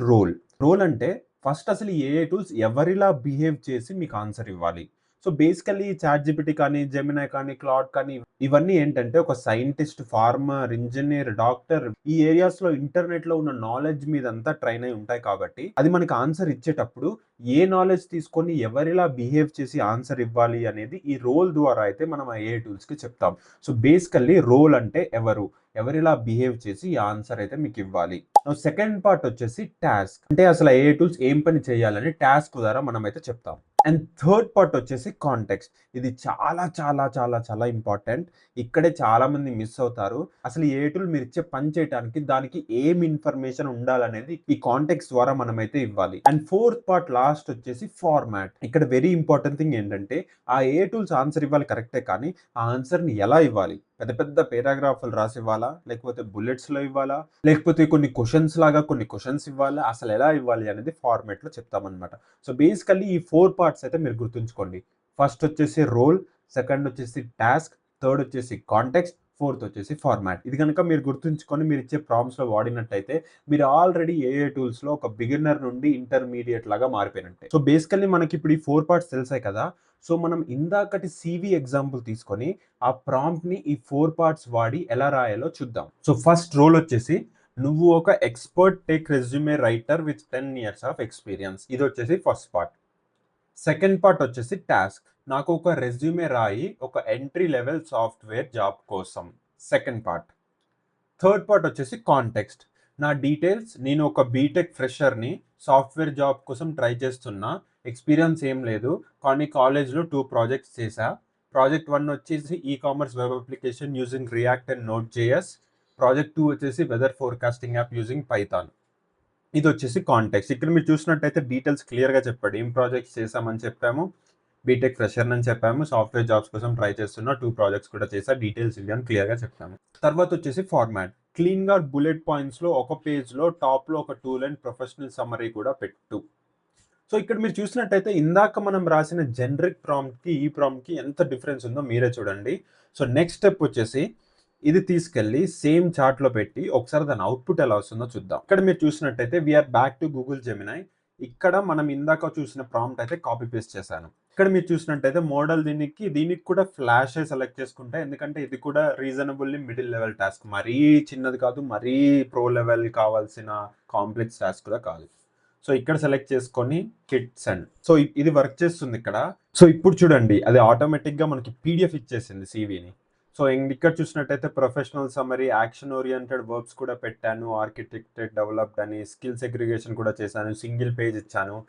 రోల్ అంటే ఫస్ట్ అసలు ఈ ఏఐ టూల్స్ ఎవరిలా బిహేవ్ చేసి మీకు ఆన్సర్ ఇవ్వాలి. సో బేసికల్లీ చాట్‌జిపిటీ కానీ, జెమినై కానీ, క్లాడ్ కానీ ఇవన్నీ ఏంటంటే ఒక సైంటిస్ట్, ఫార్మర్, ఇంజనీర్, డాక్టర్ ఈ ఏరియాస్లో ఇంటర్నెట్లో ఉన్న నాలెడ్జ్ మీదంతా ట్రైన్ అయి ఉంటాయి కాబట్టి అది మనకి ఆన్సర్ ఇచ్చేటప్పుడు ఏ నాలెడ్జ్ తీసుకొని ఎవరిలా బిహేవ్ చేసి ఆన్సర్ ఇవ్వాలి అనేది ఈ రోల్ ద్వారా అయితే మనం ఆ ఏఐ టూల్స్కి చెప్తాం. సో బేసికల్లీ రోల్ అంటే ఎవరిలా బిహేవ్ చేసి ఈ ఆన్సర్ అయితే మీకు ఇవ్వాలి. సెకండ్ పార్ట్ వచ్చేసి టాస్క్ అంటే అసలు ఏఐ టూల్స్ ఏం పని చేయాలని టాస్క్ ద్వారా మనం అయితే చెప్తాం. అండ్ థర్డ్ పార్ట్ వచ్చేసి కాంటెక్స్ట్. ఇది చాలా ఇంపార్టెంట్. ఇక్కడే చాలా మంది మిస్ అవుతారు. అసలు ఏ టూల్ మీరు ఇచ్చే పని చేయడానికి దానికి ఏం ఇన్ఫర్మేషన్ ఉండాలనేది ఈ కాంటెక్స్ట్ ద్వారా మనమైతే ఇవ్వాలి. అండ్ ఫోర్త్ పార్ట్ లాస్ట్ వచ్చేసి ఫార్మాట్. ఇక్కడ వెరీ ఇంపార్టెంట్ థింగ్ ఏంటంటే ఆ ఏ టూల్స్ ఆన్సర్ ఇవ్వాలి కరెక్టే, కానీ ఆ ఆన్సర్ని ఎలా ఇవ్వాలి? పెద్ద పేరాగ్రాఫ్లు రాసి ఇవ్వాలా, లేకపోతే బుల్లెట్స్లో ఇవ్వాలా, లేకపోతే కొన్ని క్వశ్చన్స్ ఇవ్వాలా, అసలు ఎలా ఇవ్వాలి అనేది ఫార్మాట్లో చెప్తామన్నమాట. సో బేసికల్లీ ఈ 4 పార్ట్స్ అయితే మీరు గుర్తుంచుకోండి. ఫస్ట్ వచ్చేసి రోల్, సెకండ్ వచ్చేసి టాస్క్, థర్డ్ వచ్చేసి కాంటెక్స్ట్, ఫోర్త్ వచ్చేసి ఫార్మాట్. ఇది కనుక మీరు గుర్తుంచుకొని మీరు ఇచ్చే ప్రాంప్ట్స్లో వాడినట్టయితే మీరు ఆల్రెడీ ఏఐ టూల్స్లో ఒక బిగినర్ నుండి ఇంటర్మీడియట్ లాగా మారిపోయినట్టే. సో బేసికల్లీ మనకి ఇప్పుడు ఈ 4 పార్ట్స్ తెలిసాయి కదా. సో మనం ఇందాకటి CV ఎగ్జాంపుల్ తీసుకొని ఆ ప్రాంప్ట్ని ఈ 4 పార్ట్స్ వాడి ఎలా రాయాలో చూద్దాం. సో ఫస్ట్ రోల్ వచ్చేసి నువ్వు ఒక expert tech resume writer with 10 years of experience. ఇది వచ్చేసి ఫస్ట్ పార్ట్. సెకండ్ పార్ట్ వచ్చేసి టాస్క్. నాకు ఒక రెజ్యూమే రాయి ఒక ఎంట్రీ లెవెల్ సాఫ్ట్వేర్ జాబ్ కోసం. Second part. థర్డ్ పార్ట్ వచ్చేసి కాంటెక్స్ట్. నా డీటెయిల్స్, నేను ఒక బీటెక్ ఫ్రెషర్ని, సాఫ్ట్వేర్ జాబ్ కోసం ట్రై చేస్తున్నా, ఎక్స్పీరియన్స్ ఏం లేదు, కానీ కాలేజ్లో 2 ప్రాజెక్ట్స్ చేశా. ప్రాజెక్ట్ 1 వచ్చేసి ecommerce web application using React and నోట్.js. ప్రాజెక్ట్ 2 వచ్చేసి weather forecasting app using Python. ఇది వచ్చేసి కాంటెక్స్ట్. ఇక్కడ మీరు చూసినట్టయితే డీటెయిల్స్ క్లియర్గా చెప్పాడు. ఏం ప్రాజెక్ట్స్ చేసామని చెప్పాము, బీటెక్ ఫ్రెషర్ అని చెప్పాము, సాఫ్ట్వేర్ జాబ్స్ కోసం ట్రై చేస్తున్న 2 ప్రాజెక్ట్స్ కూడా చేసా, డీటెయిల్స్ ఇవి అని క్లియర్గా చెప్పాము. తర్వాత వచ్చేసి ఫార్మాట్, క్లీన్గా బుల్లెట్ పాయింట్స్లో ఒక పేజ్లో టాప్లో ఒక 2 లైన్ ప్రొఫెషనల్ సమ్మరీ కూడా పెట్టు. సో ఇక్కడ మీరు చూసినట్టయితే ఇందాక మనం రాసిన జనరిక్ ప్రాంప్ట్కి ఈ ప్రాంప్ట్కి ఎంత డిఫరెన్స్ ఉందో మీరే చూడండి. సో నెక్స్ట్ స్టెప్ వచ్చేసి ఇది తీసుకెళ్ళి సేమ్ చార్ట్లో పెట్టి ఒకసారి దాని అవుట్పుట్ ఎలా వస్తుందో చూద్దాం. ఇక్కడ మీరు చూసినట్టయితే we're back to Google Gemini. ఇక్కడ మనం ఇందాక చూసిన ప్రాంప్ట్ అయితే కాపీ పేస్ట్ చేశాను. ఇక్కడ మీరు చూసినట్టయితే మోడల్ దీనికి కూడా ఫ్లాష్ సెలెక్ట్ చేసుకుంటే, ఎందుకంటే ఇది కూడా రీజనబుల్లీ మిడిల్ లెవెల్ టాస్క్, మరీ చిన్నది కాదు, మరీ ప్రో లెవెల్ కావాల్సిన కాంప్లెక్స్ టాస్క్ కూడా కాదు. సో ఇక్కడ సెలెక్ట్ చేసుకొని హిట్ సెండ్. సో ఇది వర్క్ చేస్తుంది ఇక్కడ. సో ఇప్పుడు చూడండి అది ఆటోమేటిక్గా మనకి పీడిఎఫ్ ఇచ్చేసింది సివిని. సో ఇక్కడ చూసినట్టయితే professional summary, action oriented verbs కూడా పెట్టాను, ఆర్కిటెక్టెడ్ డెవలప్డ్ అని, స్కిల్స్ అగ్రిగేషన్ కూడా చేశాను, సింగిల్ పేజ్ ఇచ్చాను.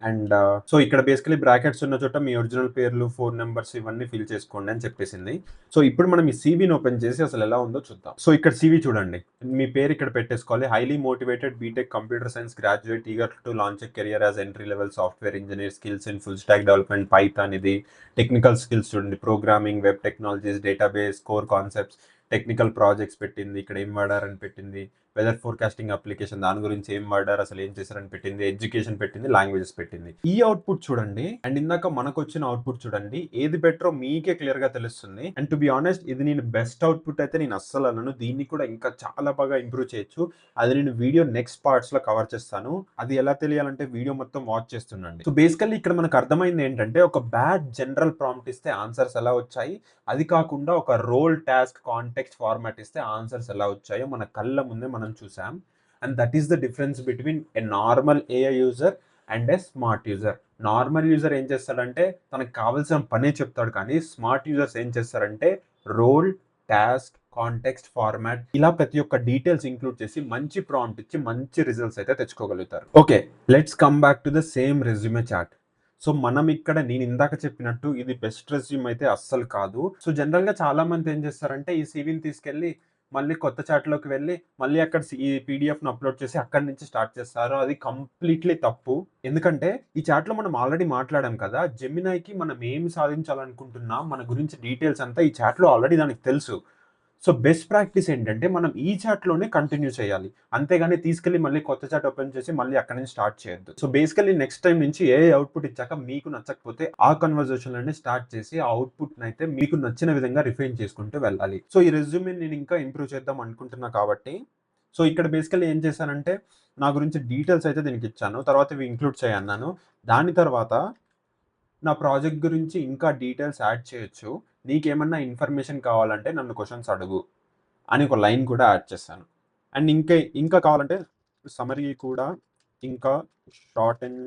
అండ్ సో ఇక్కడ బేసికలీ బ్రాకెట్స్ ఉన్న చోట మీ ఒరిజినల్ పేర్లు, ఫోన్ నెంబర్స్ ఇవన్నీ ఫిల్ చేసుకోండి అని చెప్పేసింది. సో ఇప్పుడు మనం ఈ సీవీని ఓపెన్ చేసి అసలు ఎలా ఉందో చూద్దాం. సో ఇక్కడ సీవీ చూడండి, మీ పేరు ఇక్కడ పెట్టేసుకోవాలి. Highly motivated BTech computer science graduate eager to launch a career as entry level software engineer, skills in full stack development, Python, ఇది టెక్నికల్ స్కిల్స్ చూడండి, programming, web technologies, database, core concepts, technical projects పెట్టింది, ఇక్కడ ఏం వాడారని పెట్టింది, weather forecasting application దాని గురించి ఏం వాడారు, అసలు ఏం చేశారని పెట్టింది, ఎడ్యుకేషన్ పెట్టింది, లాంగ్వేజెస్ పెట్టింది. ఈ అవుట్పుట్ చూడండి అండ్ ఇందాక మనకు వచ్చిన అవుట్పుట్ చూడండి, ఏది బెటరో మీకే క్లియర్ గా తెలుస్తుంది. అండ్ టు బి ఆనెస్ట్ ఇది నేను బెస్ట్ అవుట్పుట్ అయితే నేను అస్సలు అన్నాను, దీన్ని కూడా ఇంకా చాలా బాగా ఇంప్రూవ్ చేయొచ్చు. అది నేను వీడియో నెక్స్ట్ పార్ట్స్ లో కవర్ చేస్తాను. అది ఎలా తెలియాలంటే వీడియో మొత్తం వాచ్ చేస్తుండండి. సో బేసికల్లీ ఇక్కడ మనకు అర్థమైంది ఏంటంటే, ఒక బ్యాడ్ జనరల్ ప్రాంప్ట్ ఇస్తే ఆన్సర్స్ ఎలా వచ్చాయి, అది కాకుండా ఒక రోల్, టాస్క్, కాంటెక్స్ట్, ఫార్మాట్ ఇస్తే ఆన్సర్స్ ఎలా వచ్చాయో మన కళ్ళ ముందే మనం చూసాం. And that is the difference between a normal AI user and a smart user. Normal user ఏం చేస్తాడంటే తనకు కావాల్సిన పనే చెప్తాడు, కానీ స్మార్ట్ యూజర్స్ ఏం చేస్తారంటే రోల్, టాస్క్, కాంటెక్స్ట్, ఫార్మాట్ ఇలా ప్రతి ఒక్క డీటెయిల్స్ ఇంక్లూడ్ చేసి మంచి ప్రాంప్ట్ ఇచ్చి మంచి రిజల్ట్స్ అయితే తెచ్చుకోగలుగుతారు. Okay, let's come back to the same resume chart. So మనం ఇక్కడ నేను ఇందాక చెప్పినట్టు ఇది బెస్ట్ రెజ్యూమ్ అయితే అస్సలు కాదు. సో జనరల్గా చాలా మంది ఏం చేస్తారంటే ఈ సీవీని తీసుకెళ్ళి మళ్ళీ కొత్త చాట్లోకి వెళ్ళి మళ్ళీ అక్కడ ఈ పీడిఎఫ్ను అప్లోడ్ చేసి అక్కడి నుంచి స్టార్ట్ చేస్తారు. అది కంప్లీట్లీ తప్పు. ఎందుకంటే ఈ చాట్లో మనం ఆల్రెడీ మాట్లాడాం కదా, జెమినైకి మనం ఏమి సాధించాలనుకుంటున్నాం, మన గురించి డీటెయిల్స్ అంతా ఈ చాట్లో ఆల్రెడీ దానికి తెలుసు. సో బెస్ట్ ప్రాక్టీస్ ఏంటంటే మనం ఈ చాట్లోనే కంటిన్యూ చేయాలి, అంతేగాని తీసుకెళ్ళి మళ్ళీ కొత్త చాట్ ఓపెన్ చేసి మళ్ళీ అక్కడి నుంచి స్టార్ట్ చేయొద్దు. సో బేసికల్లీ నెక్స్ట్ టైం నుంచి ఏ అవుట్పుట్ ఇచ్చాక మీకు నచ్చకపోతే ఆ కన్వర్జేషన్లోనే స్టార్ట్ చేసి ఆ అవుట్పుట్ని అయితే మీకు నచ్చిన విధంగా రిఫైన్ చేసుకుంటూ వెళ్ళాలి. సో ఈ రెజ్యూమే నేను ఇంకా ఇంప్రూవ్ చేద్దాం అనుకుంటున్నా కాబట్టి సో ఇక్కడ బేసికల్లీ ఏం చేశానంటే నా గురించి డీటెయిల్స్ అయితే దీనికి ఇచ్చాను, తర్వాత ఇవి ఇంక్లూడ్ చేయన్నాను. దాని తర్వాత నా ప్రాజెక్ట్ గురించి ఇంకా డీటెయిల్స్ యాడ్ చేయొచ్చు, నీకేమన్నా ఇన్ఫర్మేషన్ కావాలంటే నన్ను క్వశ్చన్స్ అడుగు అని ఒక లైన్ కూడా యాడ్ చేశాను. అండ్ ఇంకా కావాలంటే సమరీ కూడా ఇంకా షార్టెన్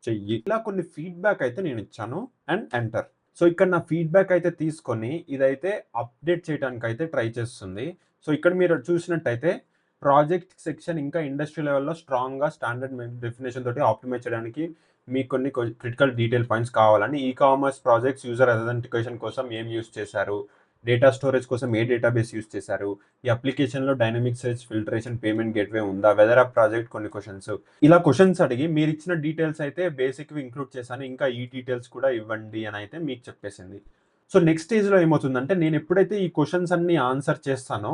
చెయ్యి, ఇలా కొన్ని ఫీడ్బ్యాక్ అయితే నేను ఇచ్చాను. And enter. సో ఇక్కడ నా ఫీడ్బ్యాక్ అయితే తీసుకొని ఇదైతే అప్డేట్ చేయడానికి అయితే ట్రై చేస్తుంది. సో ఇక్కడ మీరు చూసినట్టయితే ప్రాజెక్ట్ సెక్షన్ ఇంకా ఇండస్ట్రీ లెవెల్లో స్ట్రాంగ్గా స్టాండర్డ్ డెఫినేషన్ తోటి ఆప్టిమైజ్ చేయడానికి మీకు కొన్ని క్రిటికల్ డీటెయిల్ పాయింట్స్ కావాలని, e commerce projects user authentication కోసం ఏం యూజ్ చేశారు, డేటా స్టోరేజ్ కోసం ఏ డేటాబేస్ యూజ్ చేశారు, ఈ అప్లికేషన్లో dynamic search, filtration, payment gateway ఉందా, వెదర్ ఆ ప్రాజెక్ట్ కొన్ని క్వశ్చన్స్, ఇలా క్వశ్చన్స్ అడిగి మీరు ఇచ్చిన డీటెయిల్స్ అయితే బేసిక్వి ఇంక్లూడ్ చేశాను, ఇంకా ఈ డీటెయిల్స్ కూడా ఇవ్వండి అని అయితే మీకు చెప్పేసింది. సో నెక్స్ట్ స్టేజ్లో ఏమవుతుందంటే నేను ఎప్పుడైతే ఈ క్వశ్చన్స్ అన్ని ఆన్సర్ చేస్తానో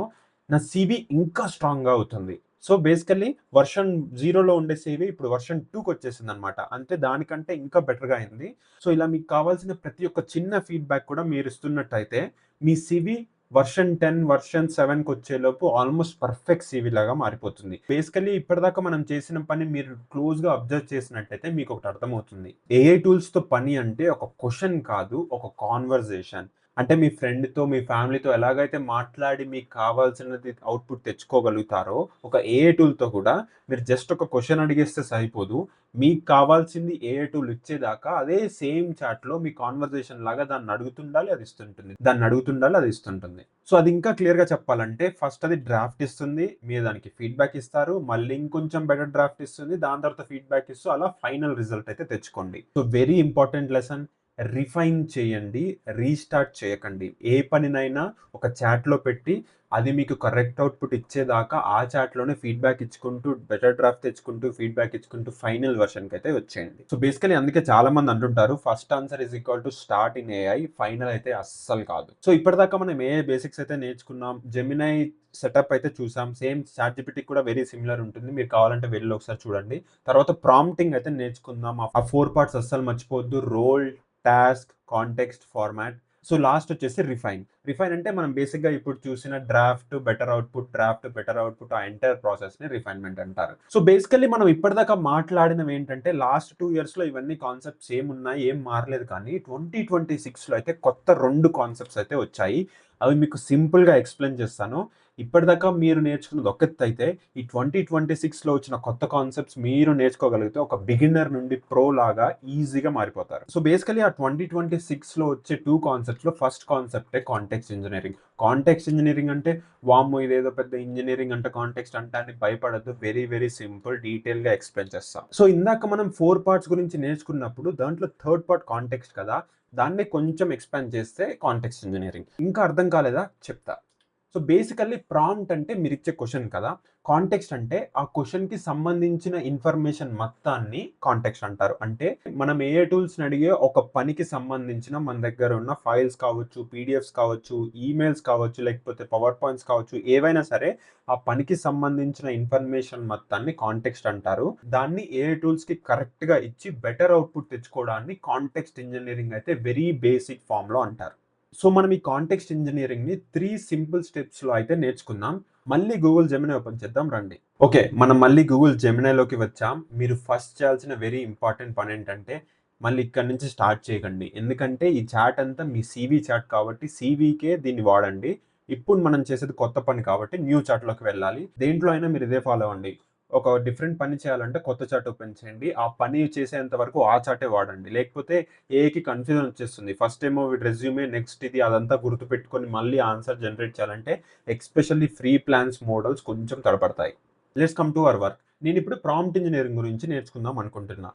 నా సివి ఇంకా స్ట్రాంగ్గా అవుతుంది. సో బేసికల్లీ వర్షన్ 0లో ఉండే సివి ఇప్పుడు వర్షన్ 2కి వచ్చేసింది అనమాట. అంటే దానికంటే ఇంకా బెటర్గా అయింది. సో ఇలా మీకు కావాల్సిన ప్రతి ఒక్క చిన్న ఫీడ్బ్యాక్ కూడా మీరు ఇస్తున్నట్టయితే మీ సివి వర్షన్ 10, వర్షన్ 7కి వచ్చేలోపు ఆల్మోస్ట్ పర్ఫెక్ట్ సివి లాగా మారిపోతుంది. బేసికల్లీ ఇప్పటిదాకా మనం చేసిన పని మీరు క్లోజ్గా అబ్జర్వ్ చేసినట్టయితే మీకు ఒకటి అర్థమవుతుంది. ఏఐ టూల్స్తో పని అంటే ఒక క్వశ్చన్ కాదు, ఒక కాన్వర్జేషన్. అంటే మీ ఫ్రెండ్తో, మీ ఫ్యామిలీతో ఎలాగైతే మాట్లాడి మీకు కావాల్సినది అవుట్పుట్ తెచ్చుకోగలుగుతారో, ఒక ఏఐ టూల్తో కూడా మీరు జస్ట్ ఒక క్వశ్చన్ అడిగేస్తే సరిపోదు. మీకు కావాల్సింది ఏఐ టూల్ ఇచ్చేదాకా అదే సేమ్ చాట్లో మీ కాన్వర్జేషన్ లాగా దాన్ని అడుగుతుండాలి, అది ఇస్తుంటుంది, దాన్ని అడుగుతుండాలి, అది ఇస్తుంటుంది. సో అది ఇంకా క్లియర్గా చెప్పాలంటే ఫస్ట్ అది డ్రాఫ్ట్ ఇస్తుంది, మీరు దానికి ఫీడ్బ్యాక్ ఇస్తారు, మళ్ళీ ఇంకొంచెం బెటర్ డ్రాఫ్ట్ ఇస్తుంది, దాని తర్వాత ఫీడ్బ్యాక్ ఇస్తూ అలా ఫైనల్ రిజల్ట్ అయితే తెచ్చుకోండి. So very important lesson, refine చేయండి, రీస్టార్ట్ చేయకండి. ఏ పనినైనా ఒక చాట్లో పెట్టి అది మీకు కరెక్ట్ అవుట్పుట్ ఇచ్చేదాకా ఆ చాట్లోనే ఫీడ్బ్యాక్ ఇచ్చుకుంటూ బెటర్ డ్రాఫ్ట్ తెచ్చుకుంటూ ఫీడ్బ్యాక్ ఇచ్చుకుంటూ ఫైనల్ వర్షన్కి అయితే వచ్చేయండి. సో బేసికలీ అందుకే చాలా మంది అంటుంటారు first answer is equal to start in AI, final అయితే అస్సలు కాదు. సో ఇప్పటిదాకా మనం ఏఐ బేసిక్స్ అయితే నేర్చుకున్నాం, జెమినై సెటప్ అయితే చూసాం, సేమ్ చాట్‌జిపిటీ కూడా వెరీ సిమిలర్ ఉంటుంది. మీరు కావాలంటే వెళ్ళి ఒకసారి చూడండి. తర్వాత ప్రాంప్టింగ్ అయితే నేర్చుకుందాం. ఆ 4 పార్ట్స్ అస్సలు మర్చిపోవద్దు. Role, task, context, format. So last వచ్చేసి రిఫైన్. రిఫైన్ అంటే మనం బేసిక్‌గా ఇప్పుడు చూసిన డ్రాఫ్ట్, బెటర్ అవుట్‌పుట్ ఆ ఎంటైర్ ప్రాసెస్‌ని రిఫైన్‌మెంట్ అంటారు. సో బేసికల్లీ మనం ఇప్పటిదాకా మాట్లాడినవి ఏంటంటే లాస్ట్ 2 ఇయర్స్‌లో ఇవన్నీ కాన్సెప్ట్స్ సేమ్ ఉన్నాయి, ఏం మారలేదు. కానీ 2026లో అయితే కొత్త 2 కాన్సెప్ట్స్ అయితే వచ్చాయి. అవి మీకు సింపుల్‌గా ఎక్స్‌ప్లెయిన్ చేస్తాను. ఇప్పటిదాకా మీరు నేర్చుకున్నది ఒక ఎత్తయితే, ఈ 2026లో వచ్చిన కొత్త కాన్సెప్ట్స్ మీరు నేర్చుకోగలిగితే ఒక బిగినర్ నుండి ప్రో లాగా ఈజీగా మారిపోతారు. సో బేసికల్లీ ఆ 2026లో వచ్చే 2 కాన్సెప్ట్స్‌లో ఫస్ట్ కాన్సెప్టే కాంటెక్స్ట్ ఇంజినీరింగ్. కాంటెక్స్ట్ ఇంజినీరింగ్ అంటే వామ్మో ఇదేదో పెద్ద ఇంజినీరింగ్ అంటే కాంటెక్స్ట్ అంటే అని భయపడొద్దు. వెరీ వెరీ సింపుల్, డీటెయిల్‌గా ఎక్స్‌ప్లెయిన్ చేస్తా. సో ఇందాక మనం 4 పార్ట్స్ గురించి నేర్చుకున్నప్పుడు దాంట్లో థర్డ్ పార్ట్ కాంటెక్స్ట్ కదా! దాన్ని కొంచెం ఎక్స్‌పాండ్ చేస్తే కాంటెక్స్ట్ ఇంజినీరింగ్. ఇంకా అర్థం కాలేదా? చెప్తా. సో బేసికల్లీ ప్రాంప్ట్ అంటే మీరిచ్చే క్వెషన్ కదా! కాంటెక్స్ట్ అంటే ఆ క్వెషన్‌కి సంబంధించిన ఇన్ఫర్మేషన్ మొత్తాన్ని కాంటెక్స్ట్ అంటారు. అంటే మనం ఏఐ టూల్స్‌ని అడిగే ఒక పనికి సంబంధించిన మన దగ్గర ఉన్న ఫైల్స్ కావచ్చు, పీడిఎఫ్స్ కావచ్చు, ఈమెయిల్స్ కావచ్చు, లేకపోతే పవర్ పాయింట్స్ కావచ్చు, ఏవైనా సరే ఆ పనికి సంబంధించిన ఇన్ఫర్మేషన్ మొత్తాన్ని కాంటెక్స్ట్ అంటారు. దాన్ని ఏఐ టూల్స్‌కి కరెక్ట్‌గా ఇచ్చి బెటర్ అవుట్‌పుట్ తెచ్చుకోవడాన్ని కాంటెక్స్ట్ ఇంజినీరింగ్ అయితే వెరీ బేసిక్ ఫార్మ్‌లో అంటారు. సో మనం ఈ కాంటెక్స్ట్ ఇంజినీరింగ్‌ని 3 సింపుల్ స్టెప్స్‌లో అయితే నేర్చుకుందాం. మళ్ళీ గూగుల్ జెమినీ ఓపెన్ చేద్దాం రండి. ఓకే. మనం మళ్ళీ గూగుల్ జెమినైలోకి వచ్చాం. మీరు ఫస్ట్ చేయాల్సిన వెరీ ఇంపార్టెంట్ పనేంటంటే, మళ్ళీ ఇక్కడి నుంచి స్టార్ట్ చేయకండి. ఎందుకంటే ఈ చాట్ అంతా మీ సీవీ చాట్ కాబట్టి సీవీకే దీన్ని వాడండి. ఇప్పుడు మనం చేసేది కొత్త పని కాబట్టి న్యూ చాట్‌లోకి వెళ్ళాలి. దేంట్లో అయినా మీరు ఇదే ఫాలో అవ్వండి. ఒక డిఫరెంట్ పని చేయాలంటే కొత్త చాట్ ఓపెన్ చేయండి. ఆ పని చేసేంత వరకు ఆ చాటే వాడండి. లేకపోతే ఏఐకి కన్‌ఫ్యూజన్ వచ్చేస్తుంది. ఫస్ట్ ఏమో వీడి రెజ్యూమే, నెక్స్ట్ ఇది అదంతా గుర్తుపెట్టుకొని మళ్ళీ ఆన్సర్ జనరేట్ చేయాలంటే ఎస్పెషల్లీ ఫ్రీ ప్లాన్స్ మోడల్స్ కొంచెం తడబడతాయి. Let's come to our work. నేనిప్పుడు ప్రాంప్ట్ ఇంజినీరింగ్ గురించి నేర్చుకుందాం అనుకుంటున్నా.